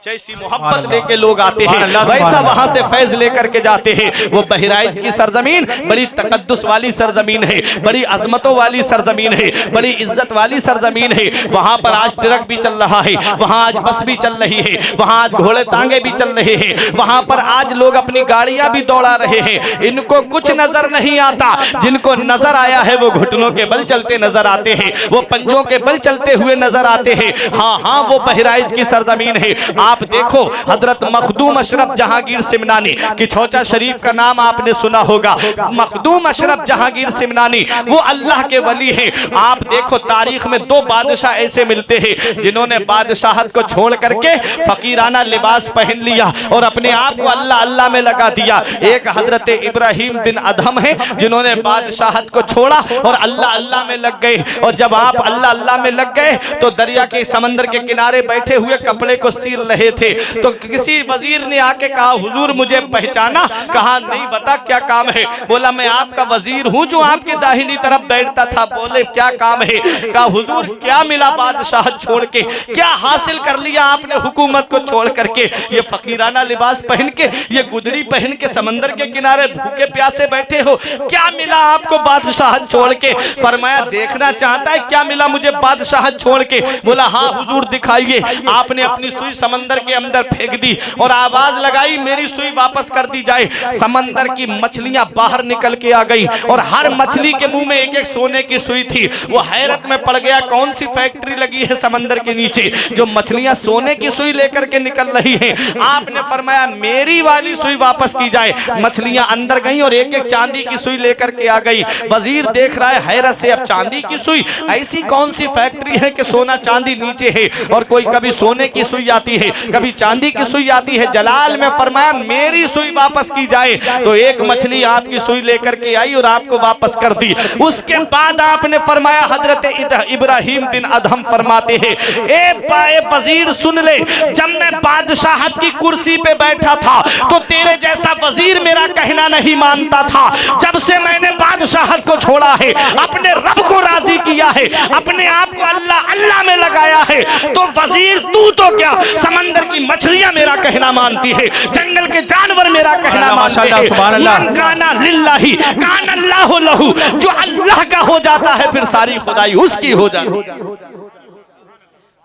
A: जैसी मोहब्बत लेके लोग आते हैं वैसा वहां से फैज लेकर के जाते हैं। वो बहराइच की सरजमीन बड़ी तकद्दुस वाली सरजमीन है, बड़ी अजमतों वाली सरजमीन है, बड़ी इज्जत वाली सरजमीन है। वहां पर आज ट्रक भी चल रहा है, वहां आज बस भी चल रही है, वहां आज घोड़े तांगे भी चल रहे हैं, वहां पर आज लोग अपनी गाड़ियां भी दौड़ा रहे हैं। इनको कुछ नजर नहीं आता, जिनको नजर आया है वो घुटनों के बल चलते नजर आते हैं, वो पंजों के बल चलते हुए नजर आते हैं। हाँ हाँ, वो बहराइच की सरजमीन है। आप देखो हजरत मखदूम अशरफ जहांगीर सिमनानी की छोचा शरीफ का नाम आपने सुना होगा। मखदूम अशरफ जहांगीर सिमनानी वो अल्लाह के वली हैं। आप देखो तारीख में दो बादशाह ऐसे मिलते हैं जिन्होंने बादशाहत को छोड़ करके फकीराना लिबास पहन लिया और अपने आप को अल्लाह अल्लाह में लगा दिया। एक हजरत इब्राहिम बिन अदहम है जिन्होंने बादशाहत को छोड़ा और अल्लाह अल्लाह में लग गए। और जब आप अल्लाह अल्लाह में लग गए तो दरिया के समंदर के किनारे बैठे हुए कपड़े को सील रहे थे तो किसी वजीर ने आके कहा हुजूर मुझे पहचाना? कहा नहीं, बता क्या काम है? बोला मैं आपका वजीर हूं जो आपके दाहिनी तरफ बैठता था। बोले क्या काम है? कहा हुजूर क्या मिला बादशाह छोड़ के, क्या हासिल कर लिया आपने हुकूमत को छोड़ करके? ये फकीराना लिबास पहन के, ये गुदड़ी पहन के समंदर के किनारे भूखे प्यासे बैठे हो, क्या मिला आपको बादशाह छोड़ के? फरमाया देखना चाहता है क्या मिला मुझे बादशाह छोड़ के? बोला हाँ हुजूर दिखाइए। आपने अपनी सुई समंदर के अंदर फेंक दी और आवाज लगाई मेरी सुई वापस कर दी जाए। समंदर की मछलियां बाहर निकल के आ गई और हर मछली के मुंह में एक एक सोने की सुई थी। वो हैरत में पड़ गया, कौन सी फैक्ट्री लगी है समंदर के नीचे जो मछलियां सोने की सुई लेकर के निकल रही हैं? आपने फरमाया मेरी वाली सुई वापस की जाए। मछलियां अंदर गई और एक एक चांदी की सुई लेकर के आ गई। वजीर देख रहा है हैरत से, अब चांदी की सुई, ऐसी कौन सी फैक्ट्री है कि सोना चांदी नीचे है और कोई कभी सोने की सुई आती है कभी चांदी की सुई आती है। जलाल में फरमाया मेरी सुई वापस की जाए। तो एक मछली आपकी सुई लेकर के आई और आपको वापस कर दी। उसके बाद आपने फरमाया हजरत इब्राहिम बिन अदहम फरमाते हैं ए वजीर सुन ले, जब मैं बादशाहत की कुर्सी पे बैठा था तो तेरे जैसा वजीर मेरा कहना नहीं मानता था। जब से मैंने बादशाहत को छोड़ा है, अपने रब को राजी किया है, अपने आप को अल्लाह अल्लाह में लगाया है, तो वजीर तू तो क्या समंदर की मछलियां मेरा कहना मानती है, जंगल के जानवर मेरा कहना मानते हैं। काना लिल्लाही कान अल्लाहु लहू, जो अल्लाह का हो जाता है फिर सारी खुदाई उसकी हो जाती है।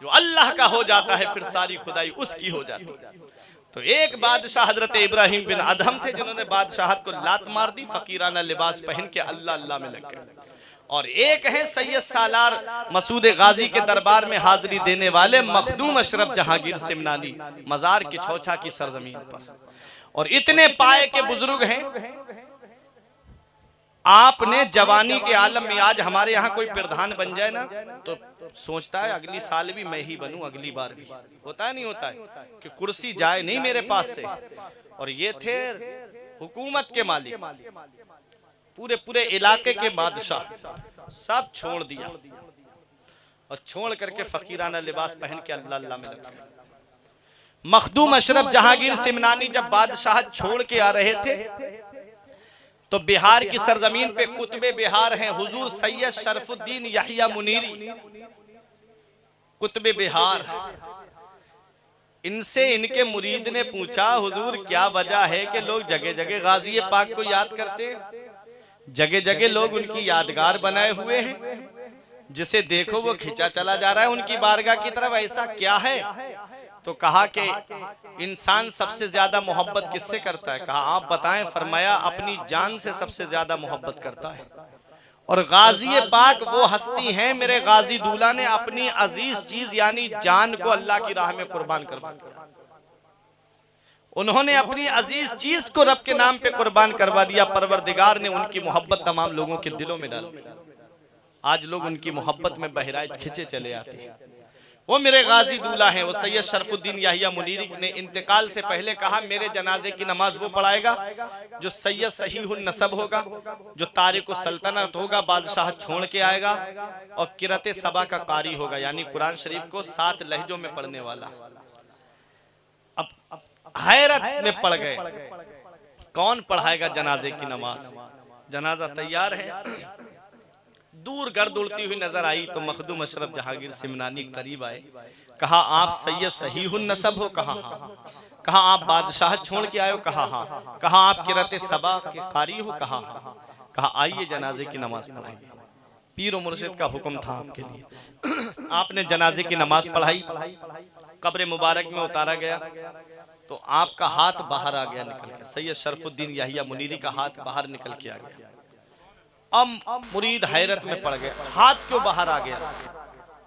A: जो अल्लाह का हो जाता है फिर सारी खुदाई उसकी हो जाती है। तो एक बादशाह हजरत इब्राहिम बिन अदहम थे जिन्होंने बादशाहत को लात मार दी, फकीराना लिबास पहन के अल्लाह अल्लाह में लग गए। और एक है सैयद सालार मसूद गाजी के दरबार में हाजिरी देने वाले मखदूम अशरफ जहांगीर सिमनानी, मजार की छौछा की सरजमीन पर। और इतने पाए के बुजुर्ग हैं। आपने जवानी के आलम में, आज हमारे यहाँ कोई प्रधान बन जाए ना तो सोचता है अगली साल भी मैं ही बनूं, अगली बार भी। होता है नहीं होता है कि कुर्सी जाए नहीं मेरे पास से। और ये थे हुकूमत के मालिक, पूरे पूरे इलाके के बादशाह, सब छोड़ दिया और छोड़ करके फकीराना लिबास पहन के अल्लाह अल्लाह में लग गए। मखदूम अशरफ जहांगीर सिमनानी जब बादशाह छोड़ के आ रहे थे तो बिहार की सरजमीन पे कुतुबे बिहार हैं हुजूर सैयद शरफुद्दीन यहिया मुनीरी, कुतुबे बिहार। इनसे इनके मुरीद ने पूछा हुजूर क्या वजह है कि लोग जगह जगह गाजी पाक को याद करते हैं, जगह जगह लोग उनकी यादगार बनाए हुए हैं, जिसे देखो वो खिंचा चला जा रहा है उनकी बारगाह की तरफ, ऐसा क्या है? तो कहा कि इंसान सबसे ज्यादा मोहब्बत किससे करता है? कहा आप बताएं। फरमाया अपनी जान से सबसे ज्यादा मोहब्बत करता है। और गाजी पाक वो हस्ती हैं, मेरे गाजी दूल्हा ने अपनी अजीज चीज यानी जान को अल्लाह की राह में कुर्बान करवा दिया। उन्होंने अपनी अजीज चीज को रब के नाम पे कुर्बान करवा दिया। परवरदिगार ने उनकी मोहब्बत तमाम लोगों के दिलों में डाल दी। आज लोग उनकी मोहब्बत में बहराइच खिंचे चले आते हैं। वो मेरे गाजी दूल्हा हैं। वो सैयद शरफुद्दीन याहिया मुनीरी ने इंतकाल से पहले कहा मेरे जनाजे की नमाज वो पढ़ाएगा जो सैयद सहीहुन नसब होगा, जो तारिक सल्तनत होगा, बादशाह छोड़ के आएगा और किरते सबा का कारी होगा, यानी कुरान शरीफ को 7 लहजों में पढ़ने वाला। अब हैरत में पड़ गए, कौन पढ़ाएगा जनाजे की नमाज? जनाजा तैयार है, दूर गर्द उड़ती हुई नजर आई तो मखदूम अशरफ जहांगीर सिमनानी करीब आए। कहा आप सैयद सहीहुन नसब हो? कहा हाँ। कहा आप बादशाह छोड़ के आए हो? कहा हाँ। कहा आप किरते सबा के कारी हो? कहा हाँ। कहा आइए जनाजे की नमाज पढ़ाइए। पीर और मुर्शिद का हुक्म था आपके लिए। आपने जनाजे की नमाज पढ़ाई, कब्र मुबारक में उतारा गया तो आपका हाथ बाहर आ गया निकल के। सैयद शरफुद्दीन याहिया मुनीरी का हाथ बाहर निकल के आ गया। अब मुरीद हैरत में पड़ गए, हाथ क्यों बाहर आ गया?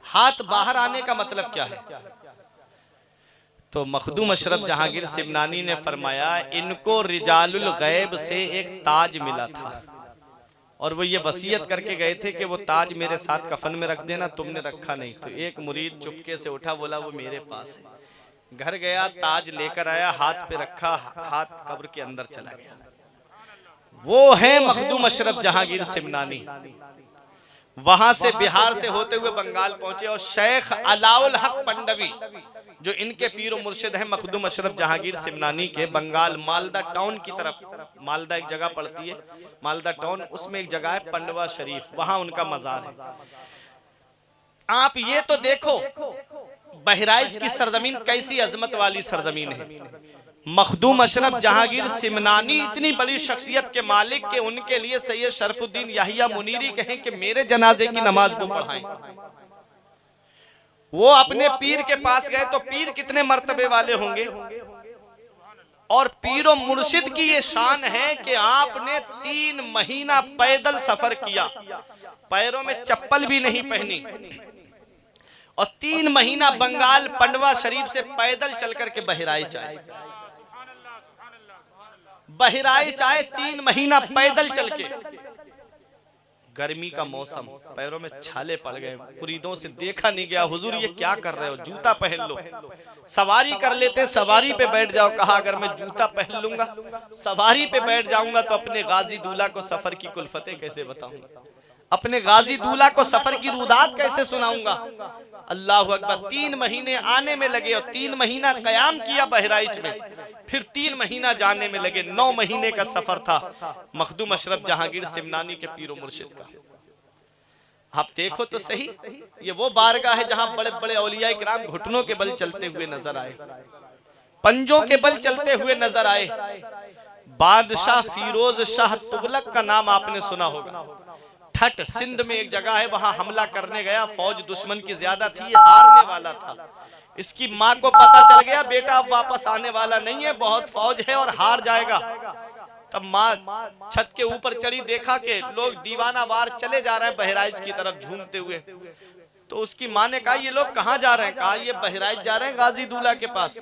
A: हाथ बाहर आने का मतलब क्या है? तो मखदूम अशरफ जहांगीर सिमनानी ने फरमाया इनको रिजालुल गैब से एक ताज मिला था और वो ये वसीयत करके गए थे कि वो ताज मेरे साथ कफन में रख देना, तुमने रखा नहीं। तो एक मुरीद चुपके से उठा, बोला वो मेरे पास है। घर गया, ताज लेकर आया, हाथ पे रखा, हाथ कब्र के अंदर चला गया। वो है मखदूम अशरफ जहांगीर सिमनानी। वहां से बिहार से होते हुए बंगाल पहुंचे और शेख अलाउल हक पंडवी जो इनके पीर मुर्शिद हैं मखदूम अशरफ जहांगीर सिमनानी के, बंगाल मालदा टाउन की तरफ, मालदा एक जगह पड़ती है, मालदा टाउन, उसमें एक जगह है पंडवा शरीफ, वहां उनका मजार है। आप ये तो देखो बहराइच की सरजमीन कैसी अजमत वाली सरजमीन है। मखदूम अशरफ जहांगीर सिमनानी इतनी बड़ी शख्सियत के मालिक के उनके लिए सैयद शरफुद्दीन याहिया मुनीरी कहें कि मेरे जनाजे की नमाज वो पढ़ाएं। वो अपने पीर के पास गए तो पीर कितने मर्तबे वाले होंगे, और पीरो मुर्शिद की ये शान है कि आपने 3 महीना पैदल सफर किया, पैरों में चप्पल भी नहीं पहनी, और 3 महीना बंगाल पंडवा शरीफ से पैदल चल करके बहराइच आए। बहराइच आए 3 महीना पैदल चल के, गर्मी का मौसम, पैरों में छाले पड़ गए, मुरीदों से देखा नहीं गया, हुजूर ये क्या कर रहे हो, जूता पहन लो, सवारी कर लेते, सवारी पे बैठ जाओ। कहा अगर मैं जूता पहन लूंगा, सवारी पे बैठ जाऊंगा तो अपने गाजी दूल्हा को सफर की कुल्फतें कैसे बताऊंगा, अपने गाजी दूल्हा को सफर की रुदात कैसे सुनाऊंगा। अल्लाह अकबर। 3 महीने आने में लगे और 3 महीना कयाम किया बहराइच में, फिर 3 महीना जाने में लगे। 9 महीने का सफर था मखदूम अशरफ जहांगीर सिमनानी के पीरो मुर्शिद का। आप देखो तो सही, ये वो बारगाह है जहां बड़े बड़े औलिया किराम घुटनों के बल चलते हुए नजर आए, पंजों के बल चलते हुए नजर आए। बादशाह फिरोज शाह तुगलक का नाम आपने सुना होगा। ठट सिंध में एक जगह है, वहां हमला करने गया, फौज दुश्मन की ज्यादा थी, ये हारने वाला था। इसकी माँ को पता चल गया बेटा अब वापस आने वाला नहीं है, बहुत फौज है और हार जाएगा। तब माँ छत के ऊपर चढ़ी, देखा कि लोग दीवाना वार चले जा रहे हैं बहराइच की तरफ झूमते हुए। तो उसकी माँ ने कहा ये लोग कहाँ जा रहे हैं, कहा ये बहराइच जा रहे हैं गाजी दूल्हा के पास।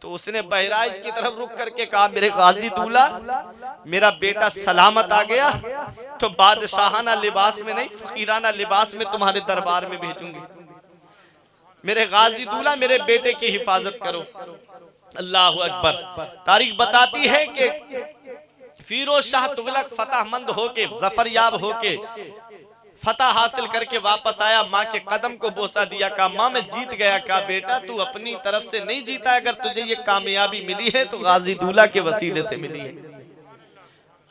A: तो उसने बहराइच की तरफ रुक करके कहा मेरे गाजी दूल्हा, मेरा बेटा सलामत आ गया तो बादशाहाना लिबास में नहीं फकीराना लिबास में तुम्हारे दरबार में भेजूंगी। मेरे गाजी दूल्हा मेरे बेटे की हिफाजत करो। अल्लाह अकबर। तारीख बताती है कि फिरोज शाह तुगलक फतहमंद होके, जफरयाब होके, फतह हासिल करके वापस आया, माँ के कदम को बोसा दिया, कहा माँ मैं जीत गया। कहा बेटा तू अपनी तरफ से नहीं जीता, अगर तुझे ये कामयाबी मिली है तो गाजी दूल्हा के वसीले से मिली है।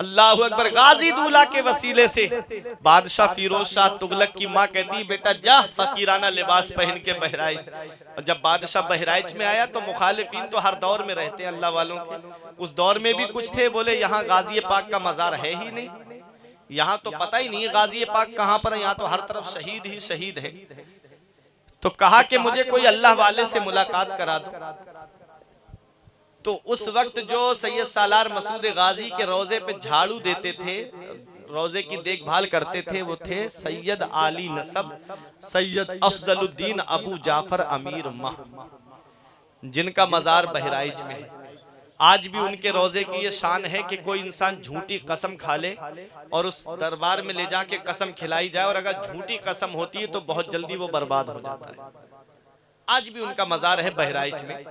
A: अल्लाह अकबर। गाजी दूल्हा के वसीले से। बादशाह फिरोज शाह तुगलक की माँ कहती बेटा जा फकीराना लिबास पहन के बहराइच। और जब बादशाह बहराइच में आया तो मुखालिफिन तो हर दौर में रहते हैं अल्लाह वालों के, उस दौर में भी कुछ थे, बोले यहाँ गाजी पाक का मजार है ही नहीं, यहाँ तो पता ही नहीं है गाजी पाक कहाँ पर है, यहाँ तो हर तरफ शहीद ही शहीद है। तो कहा कि मुझे कोई अल्लाह वाले से मुलाकात करा दो। तो उस वक्त जो सैयद सालार मसूद गाजी के रोजे पे झाड़ू देते थे, रोजे की देखभाल करते थे, वो थे सैयद आली नसब सैयद अफजलुद्दीन अबू जाफर अमीर माह, जिनका मजार बहराइच में है। आज भी उनके रोजे की ये शान है कि कोई इंसान झूठी कसम खा ले और उस दरबार में ले जाके कसम खिलाई जाए, और अगर झूठी कसम होती है तो बहुत जल्दी वो बर्बाद हो जाता है। आज भी उनका मजार है बहराइच में।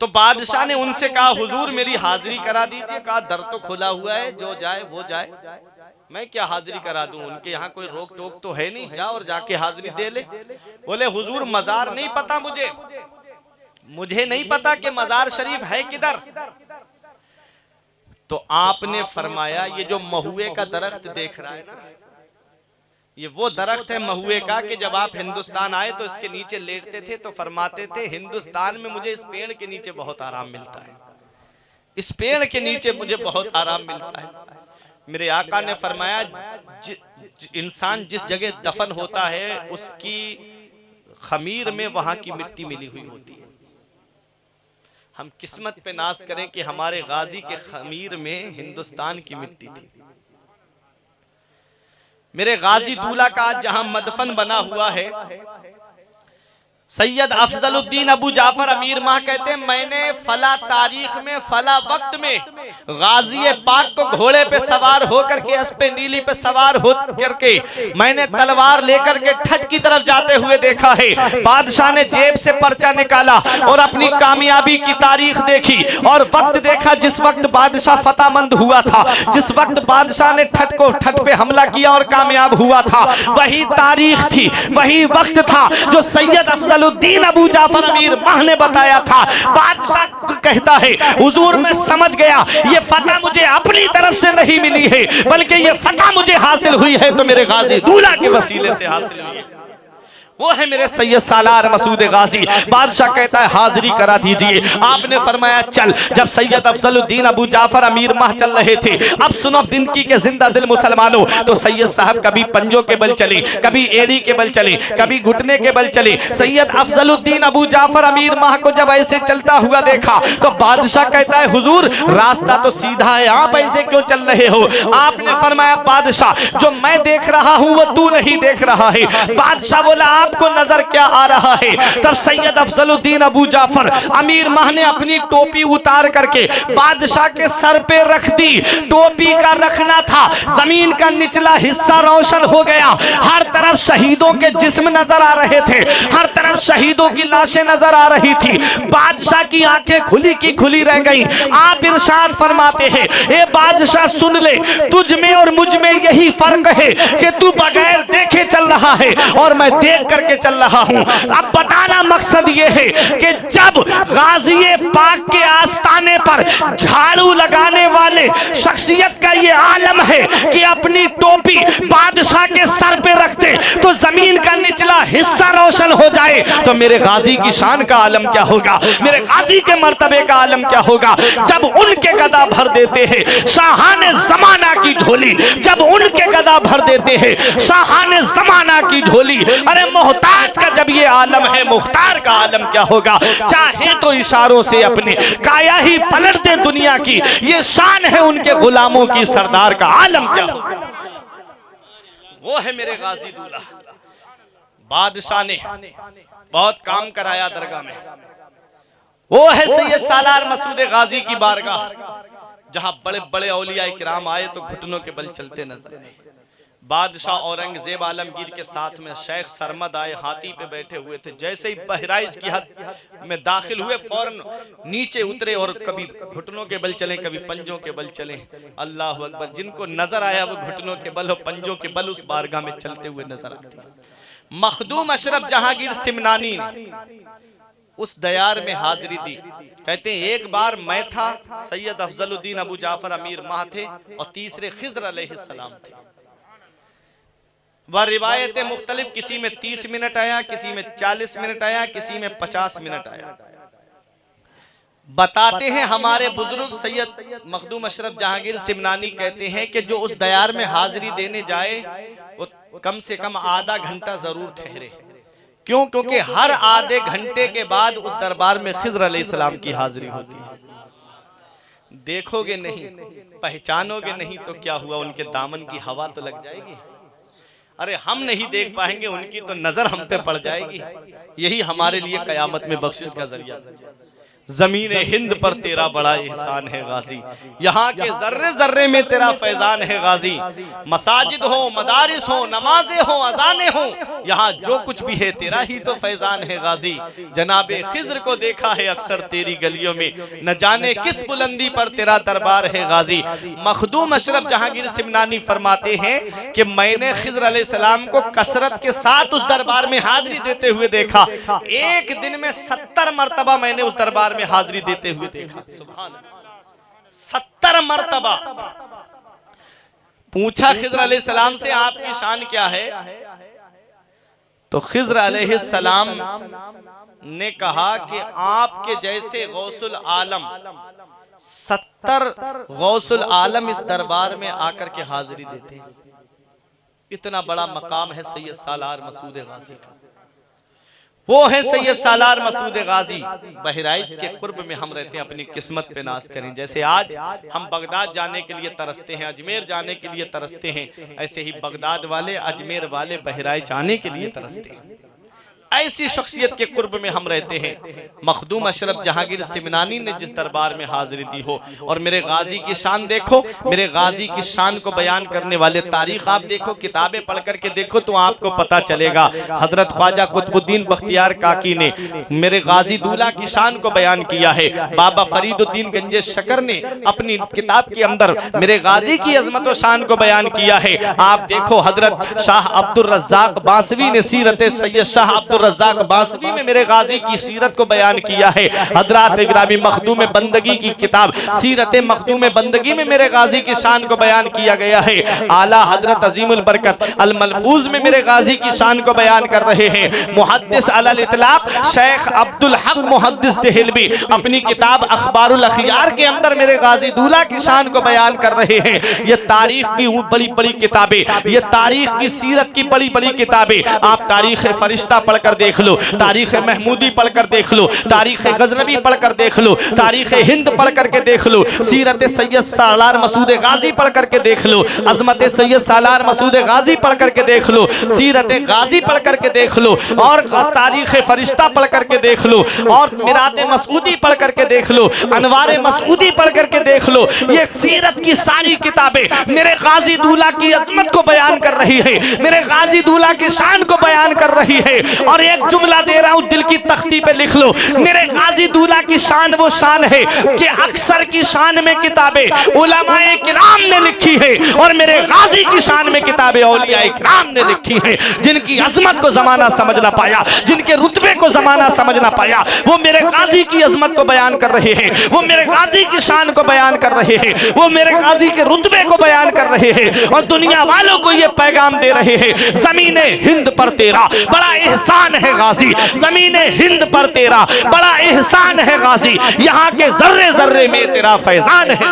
A: तो बादशाह ने उनसे कहा हुजूर मेरी हाजिरी करा दीजिए। कहा दर तो खुला हुआ है, जो जाए वो जाए, मैं क्या हाजिरी करा दूं, उनके यहाँ कोई रोक टोक तो है नहीं, जा और जाके हाजिरी दे ले। बोले हुजूर मजार नहीं पता मुझे नहीं पता कि मजार शरीफ है किधर। तो आपने फरमाया ये जो महुए का दरख्त देख रहा है ना, ये वो दरख्त है महुए का कि जब आप हिंदुस्तान आए तो इसके नीचे लेटते थे तो फरमाते थे हिंदुस्तान में मुझे इस पेड़ के नीचे बहुत आराम मिलता है, इस पेड़ के नीचे मुझे बहुत आराम मिलता है। मेरे आका ने फरमाया इंसान जिस जगह दफन होता है उसकी खमीर में वहां की मिट्टी मिली हुई होती है। हम किस्मत पे नाज करें कि हमारे गाजी के खमीर में हिंदुस्तान की मिट्टी थी। मेरे गाजी दूल्हा का आज जहां मदफन बना हुआ है, सैयद अफजलुद्दीन अबू जाफर अमीर माह कहते हैं मैंने फला तारीख में फला वक्त में गाजी पाक को घोड़े पे सवार होकर के अस्पे नीली पे सवार हो करके मैंने तलवार लेकर के ठट की तरफ जाते हुए देखा है। बादशाह ने जेब से पर्चा निकाला और अपनी कामयाबी की तारीख देखी और वक्त देखा जिस वक्त बादशाह फतेहमंद हुआ था, जिस वक्त बादशाह ने ठट पे हमला किया और कामयाब हुआ था, वही तारीख थी, वही वक्त था जो सैयद अफजलुद्दीन अबू जाफर अमीर माह ने बताया था। बादशाह कहता है हुजूर मैं समझ गया ये फतह मुझे अपनी तरफ से नहीं मिली है बल्कि ये फतह मुझे हासिल हुई है तो मेरे गाजी दूल्हा के वसीले से हासिल हुई है, वो है मेरे सैयद सालार मसूद गाजी। बादशाह कहता है हाजिरी करा दीजिए। आपने फरमाया चल। जब सैयद अफजलुद्दीन अबू जाफर अमीर माह चल रहे थे, अब सुनो दिनकी के जिंदा दिल मुसलमानों, तो सैयद साहब कभी पंजों के बल चले, कभी एड़ी के बल चले, कभी घुटने के बल चले। सैयद अफजलुद्दीन अबू जाफर अमीर माह को जब ऐसे चलता हुआ देखा तो बादशाह कहता है हुजूर रास्ता तो सीधा है, आप ऐसे क्यों चल रहे हो? आपने फरमाया बादशाह जो मैं देख रहा हूं वो तू नहीं देख रहा है। बादशाह बोला आपको नजर क्या आ रहा है? तब सैयद अफजलुद्दीन अबू जाफर अमीर माह ने अपनी टोपी उतार करके बादशाह के सर पे रख दी। टोपी का रखना था, जमीन का निचला हिस्सा रोशन हो गया। हर तरफ शहीदों के जिस्म नजर आ रहे थे, हर तरफ शहीदों की लाशें नजर आ रही थी। बादशाह की आंखें खुली की खुली रह गई। आप इरशाद फरमाते हैं ए बादशाह सुन ले, तुझ में और मुझ में यही फर्क है कि तू बगैर देखे चल रहा है और मैं देख करके चल रहा हूं। अब बताना मकसद यह है कि जब गाजी पाक के आस्ताने पर झाड़ू लगाने वाले शख्सियत का यह आलम है कि अपनी टोपी बादशाह के सर पे रखते तो जमीन का निचला हिस्सा रोशन हो जाए, तो मेरे गाजी की शान का आलम क्या होगा, मेरे गाजी के मर्तबे का आलम क्या होगा। जब उनके गदा भर देते हैं शाहाने जमाना की झोली, जब उनके गदा भर देते हैं शाहाने जमाना की झोली, अरे मोहताज का जब ये आलम है मुख्तार का आलम क्या होगा। चाहे तो इशारों से अपने काया ही पलट दे दुनिया की, ये शान है उनके गुलामों की, सरदार का आलम क्या होगा। वो है मेरे गाजी दूल्हा। बादशाह ने बहुत काम कराया दरगाह में। वो है सैयद सालार मसूद गाजी की बारगाह, जहां बड़े बड़े औलिया किराम आए तो घुटनों के बल चलते नजर आए। बादशाह औरंगजेब आलमगीर के साथ में शेख सरमद आए, हाथी पे बैठे हुए थे। जैसे ही बहराइच की हद में दाखिल हुए फौरन नीचे उतरे और कभी घुटनों के बल चले, कभी पंजों के बल चले। अल्लाह अकबर। जिनको नजर आया वो घुटनों के बल और पंजों के बल उस बारगाह में चलते हुए नजर आते हैं। मखदूम अशरफ जहांगीर सिमनानी ने उस दयार में हाजिरी दी। कहते हैं एक बार मैं था, सैयद अफजलुद्दीन अबू जाफर अमीर माह थे और तीसरे खिज़्र अलैहिस्सलाम थे। वह रिवायतें मुख्तलिफ, किसी में 30 मिनट आया, किसी में 40 मिनट आया, किसी में 50 मिनट आया। बताते हैं हमारे बुजुर्ग सैयद मखदूम अशरफ जहांगीर सिमनानी कहते हैं कि जो उस दयार में हाजिरी देने जाए वो कम से कम आधा घंटा जरूर ठहरे। क्यों? क्योंकि हर आधे घंटे के बाद उस दरबार में खिज़्र अलैहिस्सलाम की हाजिरी होती है। देखोगे नहीं, पहचानोगे नहीं तो क्या हुआ, उनके दामन की हवा तो लग जाएगी। अरे हम नहीं देख पाएंगे, उनकी तो नजर हम पे पड़ जाएगी। यही हमारे लिए कयामत में बख्शिश का जरिया। जमीन हिंद पर तेरा बड़ा एहसान है गाजी, यहाँ के जर्रे जर्रे में तेरा फैजान है गाजी। मसाजिद हो, मदारिस हो, नमाजें हो, अजाने हो, यहाँ जो कुछ भी है तेरा ही तो फैजान है गाजी। जनाबे खिज़्र को देखा है अक्सर तेरी गलियों में, न जाने किस बुलंदी पर तेरा दरबार है गाजी। मखदूम अशरफ जहांगीर सिमनानी फरमाते हैं कि मैंने खिज़्र अलैहिस्सलाम को कसरत के साथ उस दरबार में हाजिरी देते हुए देखा। एक दिन में 70 मरतबा मैंने उस दरबार में हाजिरी देते हुए देखा। सुभान अल्लाह, 70 मरतबा। पूछा खिज़्र अलैहिस्सलाम से आपकी शान क्या है, तो खिज़्र अलैहिस्सलाम ने कहा कि आपके जैसे गौसुल आलम 70 गौसुल आलम इस दरबार में आकर के हाजिरी देते हैं। इतना बड़ा मकाम है सैयद सालार मसूद गाजी का। वो है सैयद सालार मसूद गाजी। बहराइच के कुर्ब में हम रहते हैं, अपनी किस्मत पे नाज करें। जैसे आज हम बगदाद जाने के लिए तरसते हैं, अजमेर जाने के लिए तरसते हैं, ऐसे ही बगदाद वाले, अजमेर वाले बहराइच आने के लिए तरसते हैं। ऐसी शख्सियत के कुर्ब में हम रहते हैं। मखदूम अशरफ जहांगीर सिमनानी ने जिस दरबार में हाजिरी दी हो, और मेरे गाजी की शान देखो, मेरे गाजी की शान को बयान करने वाले तारीख आप देखो, किताबें पढ़ करके देखो तो आपको पता चलेगा। हजरत ख्वाजा कुतुबुद्दीन बख्तियार काकी ने मेरे गाजी दूल्हा की शान को बयान किया है। बाबा फरीदुद्दीन गंजे शकर ने अपनी किताब के अंदर मेरे गाजी की अजमत व शान को बयान किया है। आप देखो हजरत शाह अब्दुल रज़्ज़ाक़ बांसवी ने सीरत सैयद शाह अब्दुल रज़्ज़ाक़ बांसवी में मेरे गाजी की सीरत को बयान किया है। हजरत इकरामी मखदूम बंदगी की किताब सीरत मखदूम बंदगी में मेरे गाजी की शान को बयान किया गया है। आला हजरत अजीमुल बरकत अल मलफूज में मेरे गाजी की शान को बयान कर रहे हैं। मुहद्दिस अलल इतलाक शेख अब्दुल हक मुहद्दिस देहलवी अपनी किताब अखबारुल अखियार के अंदर मेरे गाजी दूल्हा की शान को बयान कर रहे हैं। ये तारीख की बड़ी बड़ी किताबें, ये तारीख की सीरत की बड़ी बड़ी किताबें, आप तारीख फरिश्ता पढ़कर देख लो, तारीख महमूदी पढ़कर देख लो, तारीख गजनवी पढ़कर देख लो, तारीख हिंद पढ़ करके देख लो, सीरत सैयद सालार मसूद गाजी पढ़ करके देख लो, अजमत सैयद सालार मसूद गाजी पढ़ करके देख लो, सीरत गाजी पढ़ करके देख लो, और तारीख फरिश्ता पढ़ करके देख लो, और मिरात मसूदी पढ़ करके देख लो, अनवार मसूदी पढ़ करके देख लो। ये सीरत की सारी किताबें मेरे गाजी दूल्हा की अजमत को बयान कर रही है, मेरे गाजी दूल्हा की शान को बयान कर रही है। और एक जुमला दे रहा हूं, दिल की तख्ती पे लिख लो, मेरे गाजी दूल्हा की शान वो शान है कि अक्सर की शान में किताबें उलमाए किराम ने लिखी है, और मेरे गाजी की शान में किताबें औलियाए किराम ने लिखी है। जिनकी अजमत को जमाना समझ ना पाया, जिनके रुतबे को जमाना समझ ना पाया, वो मेरे गाजी की अजमत को बयान कर रहे हैं, वो मेरे गाजी की शान को बयान कर रहे हैं, वो मेरे गाजी के रुतबे को बयान कर रहे हैं, और दुनिया वालों को ये पैगाम दे रहे हैं, ज़मीने हिंद पर तेरा बड़ा एहसान है गाजी, ज़मीने हिंद पर तेरा बड़ा एहसान है गाजी, यहाँ के जर्रे जर्रे में तेरा फैजान है।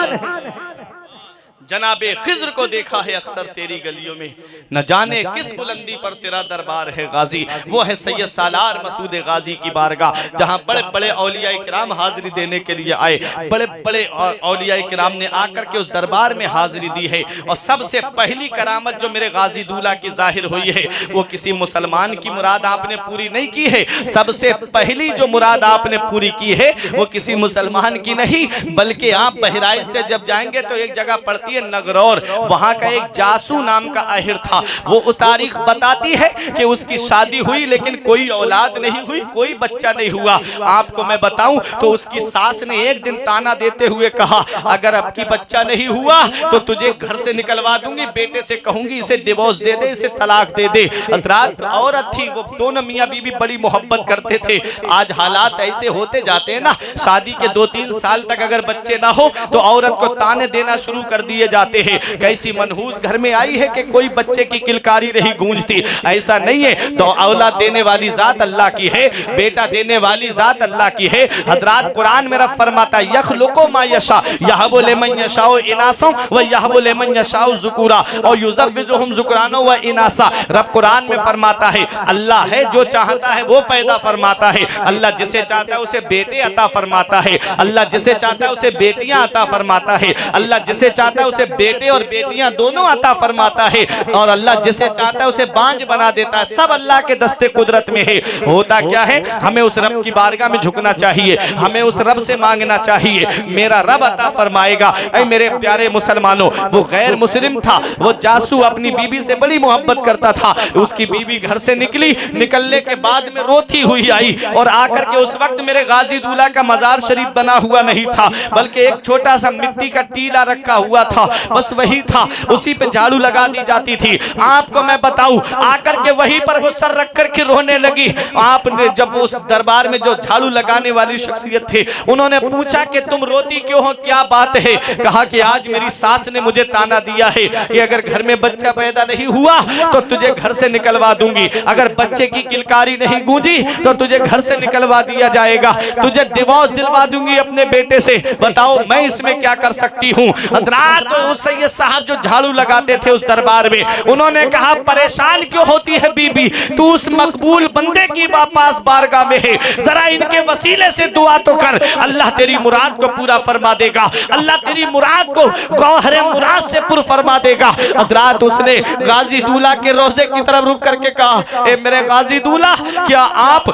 A: जनाबे खिज्र को देखा है अक्सर तेरी गलियों में, न जाने किस बुलंदी पर तेरा दरबार है गाजी। वो है सैयद सालार मसूद गाजी की बारगाह, जहाँ बड़े बड़े औलिया किराम हाजिरी देने के लिए आए, बड़े बड़े औलिया किराम ने आकर के उस दरबार में हाजिरी दी है। और सबसे पहली करामत जो मेरे गाजी दूल्हा की जाहिर हुई है, वो किसी मुसलमान की मुराद आपने पूरी नहीं की है, सबसे पहली जो मुराद आपने पूरी की है वो किसी मुसलमान की नहीं, बल्कि आप बहराइच से जब जाएंगे तो एक जगह पड़ती है नगरौर, वहां का एक जासू नाम का आहिर था। वो उस तारीख बताती है कि उसकी शादी हुई लेकिन कोई औलाद नहीं हुई, कोई बच्चा नहीं हुआ। आपको मैं बताऊं तो उसकी सास ने एक दिन ताना देते हुए कहा, अगर अब की बच्चा नहीं हुआ तो तुझे घर से निकलवा दूंगी, बेटे से कहूंगी इसे डिवोर्स दे दे, इसे तलाक दे दे। रात औरत थी, वो दोनों मियां बीवी बड़ी मोहब्बत करते थे। आज हालात ऐसे होते जाते हैं ना, शादी के 2-3 साल तक अगर बच्चे ना हो तो औरत को ताने देना शुरू कर दिए जाते हैं। कैसी मनहूस घर में आई है कि कोई बच्चे की किलकारी नहीं गूंजती। ऐसा नहीं है, तो औलाद देने वाली जात अल्लाह की है, बेटा देने वाली जात अल्लाह की है। हजरात कुरान में रब फरमाता यखलुकु मा यशा यहबु लिमन यशाउ इनासा व यहबु लिमन यशाउ ज़ुकुरा और युज़व्विजुहुम ज़ुकुराना व इनासा। रब कुरान में फरमाता है अल्लाह है जो चाहता है वो पैदा फरमाता है। अल्लाह जिसे चाहता है उसे बेटे अता फरमाता है, अल्लाह जिसे चाहता है उसे बेटियां अता फरमाता है, अल्लाह जिसे चाहता है उसे बेटे और बेटियां दोनों अता फरमाता है, और अल्लाह जिसे चाहता है उसे बांझ बना देता है। सब अल्लाह के दस्ते कुदरत में है। होता क्या है, हमें उस रब की बारगाह में झुकना चाहिए, हमें उस रब से मांगना चाहिए, मेरा रब अता फरमाएगा। ऐ मेरे प्यारे मुसलमानों, वो गैर मुस्लिम था, वो जासू अपनी बीबी से बड़ी मोहब्बत करता था। उसकी बीबी घर से निकली, निकलने के बाद में रोती हुई आई, और आकर के उस वक्त मेरे गाजी दूल्हा का मजार शरीफ बना हुआ नहीं था, बल्कि एक छोटा सा मिट्टी का टीला रखा हुआ था, बस वही था, उसी पे झाड़ू लगा दी जाती थी। आपको मैं बताऊं, आकर के वहीं पर वो सर रख करके रोने लगी। आपने जब उस दरबार में जो झाड़ू लगाने वाली शख्सियत थे, उन्होंने पूछा कि तुम रोती क्यों हो, क्या बात है? कहा कि आज मेरी सास ने मुझे ताना दिया है कि अगर घर में बच्चा पैदा नहीं हुआ तो तुझे घर से निकलवा दूंगी, अगर बच्चे की किलकारी नहीं गूंजी तो तुझे घर से निकलवा दिया जाएगा, तुझे डिवोर्स दिलवा दूंगी अपने बेटे से। बताओ मैं इसमें क्या कर सकती हूँ? रात तो उस सैयद साहब जो झाड़ू लगाते थे उस दरबार में, उन्होंने कहा परेशान क्यों होती है बीबी, तू उस मकबूल बंदे की पास बारगाह में है, जरा इनके वसीले से दुआ तो कर, अल्लाह तेरी मुराद को पूरा फरमा देगा, अल्लाह तेरी मुराद को गौहरे मुराद से पुर फरमा देगा। हजरात उसने गाजी दूल्हा के रोजे की तरफ रुक करके कहा, ए मेरे गाजी दूल्हा, क्या आप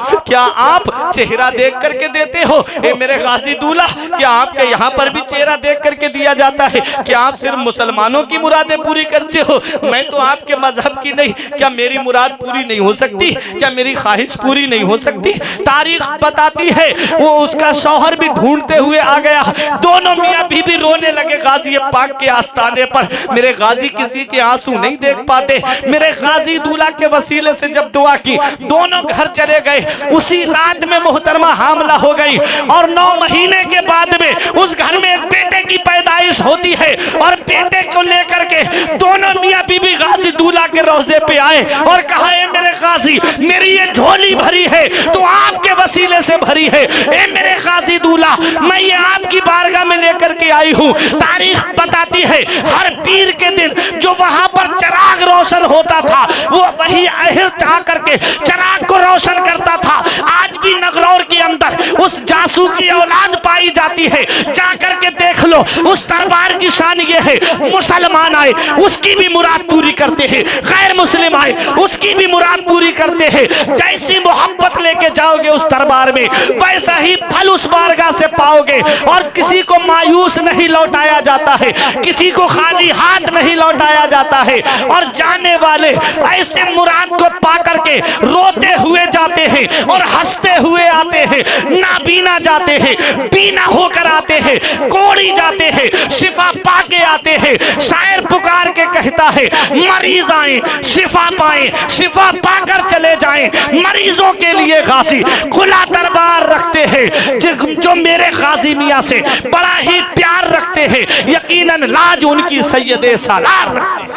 A: चेहरा देख करके देते हो? ए मेरे गाजी दूल्हा, क्या आपके यहाँ पर भी चेहरा देख करके दिया जाता है? क्या आप सिर्फ मुसलमानों की मुरादें पूरी करते हो? मैं तो आपके मजहब की नहीं, क्या मेरी मुराद पूरी नहीं हो सकती? क्या मेरी ख्वाहिश पूरी नहीं हो सकती? तारीख बताती है वो उसका शौहर भी ढूंढते हुए आ गया, दोनों मियां बीबी रोने लगे गाजी पाक के आस्थाने पर। मेरे गाजी किसी के आंसू नहीं देख पाते, मेरे गाजी दूल्हा के वसीले से जब दुआ की, दोनों घर चले गए। उसी रात में मोहतरमा हामला हो गई और 9 महीने के बाद में उस घर में एक बेटे की पैदाइश होती है और बेटे को लेकर के दोनों मियां बीबी गाजी दूल्हा के रोजे पे आए और कहा, ए मेरे गाजी, मेरी ये झोली भरी है तो आपके वसीले से भरी है, ए मेरे गाजी दूल्हा, मैं ये आपकी बारगाह में लेकर के आई हूँ। तारीख बताती है हर पीर के दिन जो वहां पर चराग रोशन होता था, वो वही अहिर चाह करके चराग को रोशन करता था। आज भी नगरौर के अंदर उस जासू की औलाद पाई जाती है, जा करके देख लो। उस दरबार की शान ये है, मुसलमान आए उसकी भी मुराद पूरी करते हैं, गैर मुस्लिम आए उसकी भी मुराद पूरी करते हैं। जैसी मोहब्बत लेके जाओगे उस दरबार में, वैसा ही फल उस बारगाह से पाओगे। और किसी को मायूस नहीं लौटाया जाता है, किसी को खाली हाथ नहीं लौटाया जाता है। और जाने वाले ऐसे मुराद को पा करके रोते हुए जाते हैं और हंसते हुए आते हैं, नाबीना जाते हैं, बीना होकर आते हैं, कोड़ी जाते हैं, शिफा पाके आते हैं। शायर पुकार के कहता है, मरीज आए शिफा पाए, शिफा पाकर चले जाएं। मरीजों के लिए गाजी खुला दरबार रखते हैं, जो मेरे गाजी मियां से बड़ा ही प्यार रखते हैं, यकीनन लाज उनकी सैयदे सालार रखते हैं।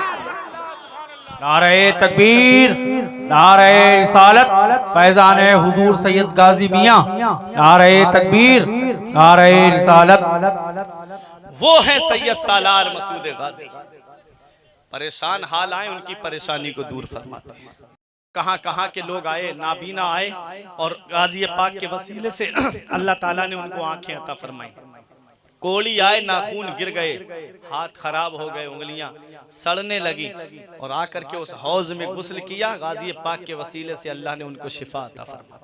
B: नारे तकबीर, नारे रिसालत, फैजान हुजूर सैयद गाजी मियां, नारे तकबीर, नारे रिसालत।
A: वो है सैयद सालार मसूद गाजी। परेशान हाल आए उनकी परेशानी को दूर फरमाते हैं। कहाँ कहाँ के लोग आए, नाबीना आए और गाजी पाक के वसीले से अल्लाह ताला ने उनको आंखें अता फरमाई। कोड़ी आए, नाखून गिर गए, हाथ खराब हो गए, उंगलियां सड़ने लगी और आकर के उस हौज में गुस्ल किया। गाजी पाक के वसीले से अल्लाह ने उनको शिफा अता फरमाई।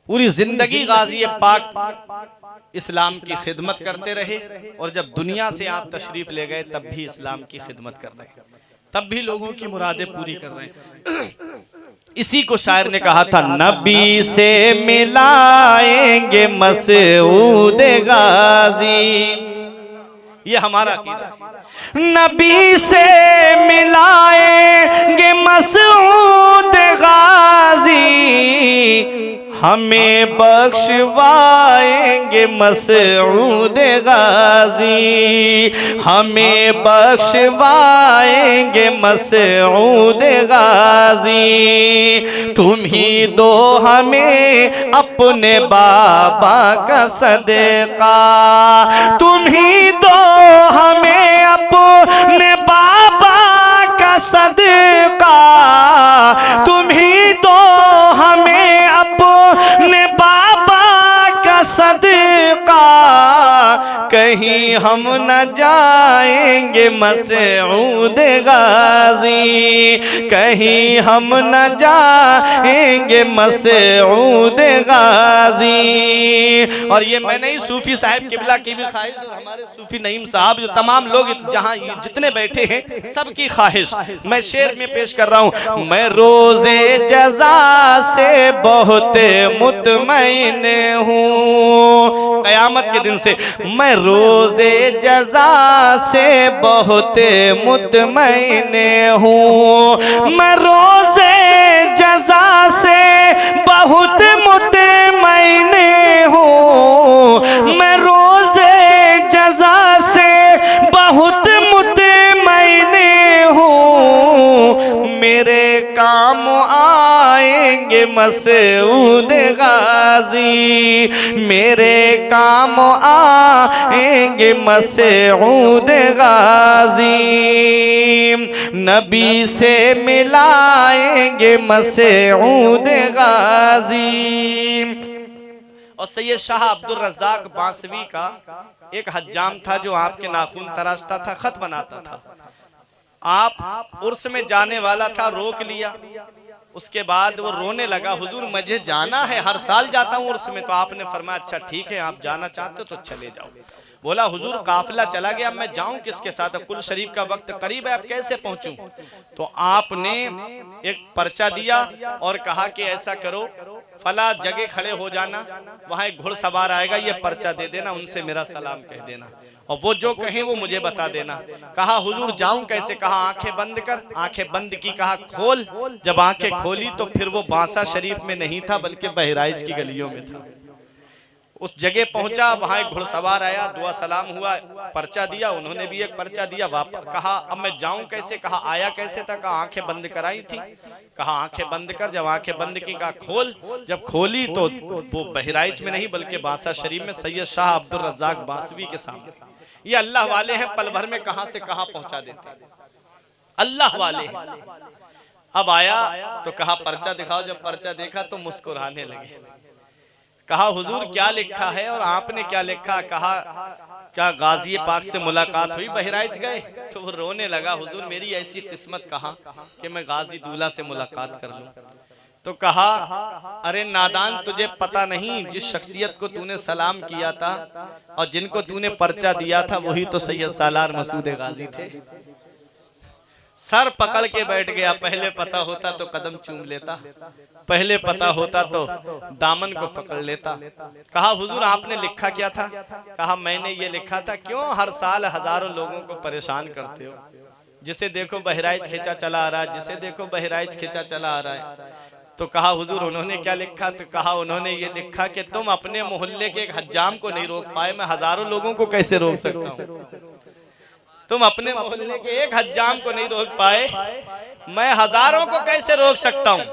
A: पूरी जिंदगी गाजी पाक इस्लाम की खिदमत करते रहे और जब दुनिया से आप तशरीफ ले गए तब भी इस्लाम की खिदमत कर रहे, तब भी लोगों की मुरादें पूरी कर रहे हैं। इसी को शायर ने कहा था, नबी से मिलाएंगे मसूद गाजी, ये हमारा अकीदा। नबी से मिलाएंगे मसूद गाजी, हमें बख्शवाएंगे मसूद गाजी, हमें बख्शवाएंगे मसूद गाजी। तुम ही दो हमें अपने बाबा का सदका, तुम ही दो हमें अपने बाबा का सदका, तुम ही दो हमें अपने बाबा का सदका, कहीं हम न जाएंगे मसूद गाजी, कहीं हम न जाएंगे मसूद गाजी। और ये मैं नहीं, सूफी साहब किबला की भी ख्वाहिश और हमारे सूफी नईम साहब, जो तमाम लोग जहाँ जितने बैठे हैं सबकी ख्वाहिश मैं शेर में पेश कर रहा हूँ। मैं रोजे जज़ा से बहुत मुतमईन हूँ, क़यामत के दिन से मैं रोजे जज़ा से बहुत मुतमईन हूँ, मैं रोजे जज़ा से बहुत मुतमईन हूँ, मैं रोजे जज़ा से बहुत मुतमईन हूँ। मेरे काम आएंगे मसूद गाजी, मेरे काम आएंगे मसूद गाजी, नबी से मिलाएंगे मसूद गाजी। और सैयद शाह अब्दुल रज़्ज़ाक़ बांसवी का एक हज्जाम था जो आपके नाखून तराशता था, खत बनाता था। आप उर्स में जाने वाला था, रोक लिया। उसके बाद वो रोने लगा, हुजूर मुझे जाना है, हर साल जाता हूँ उर्स में। तो आपने फरमाया अच्छा ठीक है, आप जाना चाहते हो तो चले जाओ। बोला हुजूर काफिला चला गया, मैं जाऊं किसके साथ, कुल शरीफ का वक्त करीब है, अब कैसे पहुंचूं? तो आपने एक पर्चा दिया और कहा कि ऐसा करो, फला जगह खड़े हो जाना, वहां एक घुड़सवार आएगा, ये पर्चा दे देना, उनसे मेरा सलाम कह देना, और वो जो कहें वो मुझे बता देना। कहा हुजूर जाऊं कैसे? कहा आंखें बंद कर। आंखें बंद की, कहा खोल। जब आंखें खोली तो फिर वो बांसा शरीफ में नहीं था बल्कि बहराइच की गलियों में था। उस जगह पहुंचा, वहां एक घुड़सवार आया, दुआ सलाम हुआ, पर्चा दिया, उन्होंने भी एक पर्चा दिया, वापस कहा अब मैं जाऊं कैसे? कहा आया कैसे था? कहा आंखें बंद कराई थी। कहा आंखें बंद कर। जब आंखें बंद की, कहा खोल। जब खोली तो वो बहराइच में नहीं बल्कि बांसा शरीफ में सैयद शाह अब्दुल रज़्ज़ाक़ बांसवी के सामने। ये अल्लाह वाले हैं, पल भर में कहां से कहां पहुंचा देते हैं, अल्लाह वाले हैं। अब आया तो कहा पर्चा दिखाओ। जब पर्चा देखा तो मुस्कुराने लगे। कहा हुजूर क्या लिखा है? और आपने क्या लिखा? कहा क्या गाजी पाक से मुलाकात हुई, बहराइच गए? तो वो रोने लगा, हुजूर मेरी ऐसी किस्मत कहाँ कि मैं गाजी दूल्हा से मुलाकात कर लूं। तो कहा अरे नादान, तुझे पता नहीं जिस शख्सियत को तूने सलाम किया था और जिनको तूने पर्चा दिया था वही तो सैयद सालार मसूद गाजी थे। सर पकड़ के बैठ गया। पहले पता होता तो कदम चूम लेता, पहले पता होता तो दामन को पकड़ लेता। कहा हुजूर आपने लिखा क्या था? कहा मैंने ये लिखा था, क्यों हर साल हजारों लोगों को परेशान करते हो, जिसे देखो बहराइच खींचा चला आ रहा है, जिसे देखो बहराइच खींचा चला आ रहा है। तो कहा हुजूर उन्होंने क्या लिखा? तो कहा उन्होंने ये लिखा कि तुम अपने मोहल्ले के एक हज्जाम को नहीं रोक पाए, मैं हजारों लोगों को कैसे रोक सकता हूँ? तुम अपने मोहल्ले के एक हज्जाम को नहीं रोक पाए, मैं हजारों को कैसे रोक सकता हूँ?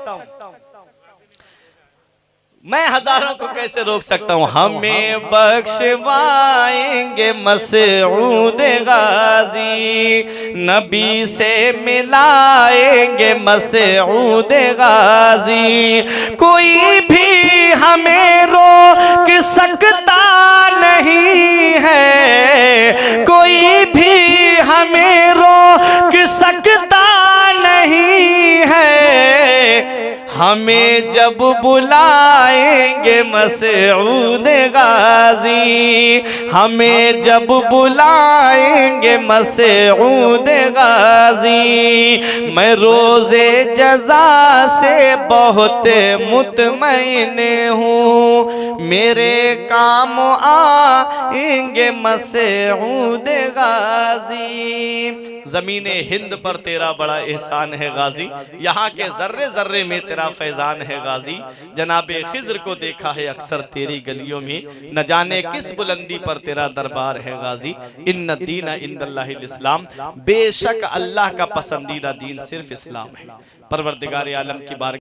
A: मैं हजारों को कैसे रोक सकता हूँ? हमें बख्शवाएंगे मसूद गाजी, नबी से मिलाएंगे मसूद गाजी, कोई भी हमें रोक सकता नहीं है, कोई भी हमें रोक सकता नहीं है, हमें जब बुलाएंगे मसूद गाजी, हमें जब बुलाएंगे मसूद गाजी, मैं रोज़े जज़ा से बहुत मुतमईन हूँ, मेरे काम आएंगे मसूद गाजी। ज़मीने हिंद पर तेरा बड़ा एहसान है गाजी, यहाँ के जर्रे जर्रे में तेरा फैजान है गाजी, जनाबे खिज़्र को देखा है अक्सर तेरी गलियों में, न जाने किस बुलंदी पर तेरा दरबार है गाजी। इन्न दीन इंदल्लाहिल इस्लाम, बेशक अल्लाह का पसंदीदा दीन सिर्फ इस्लाम है। परवरदिगार आलम की बार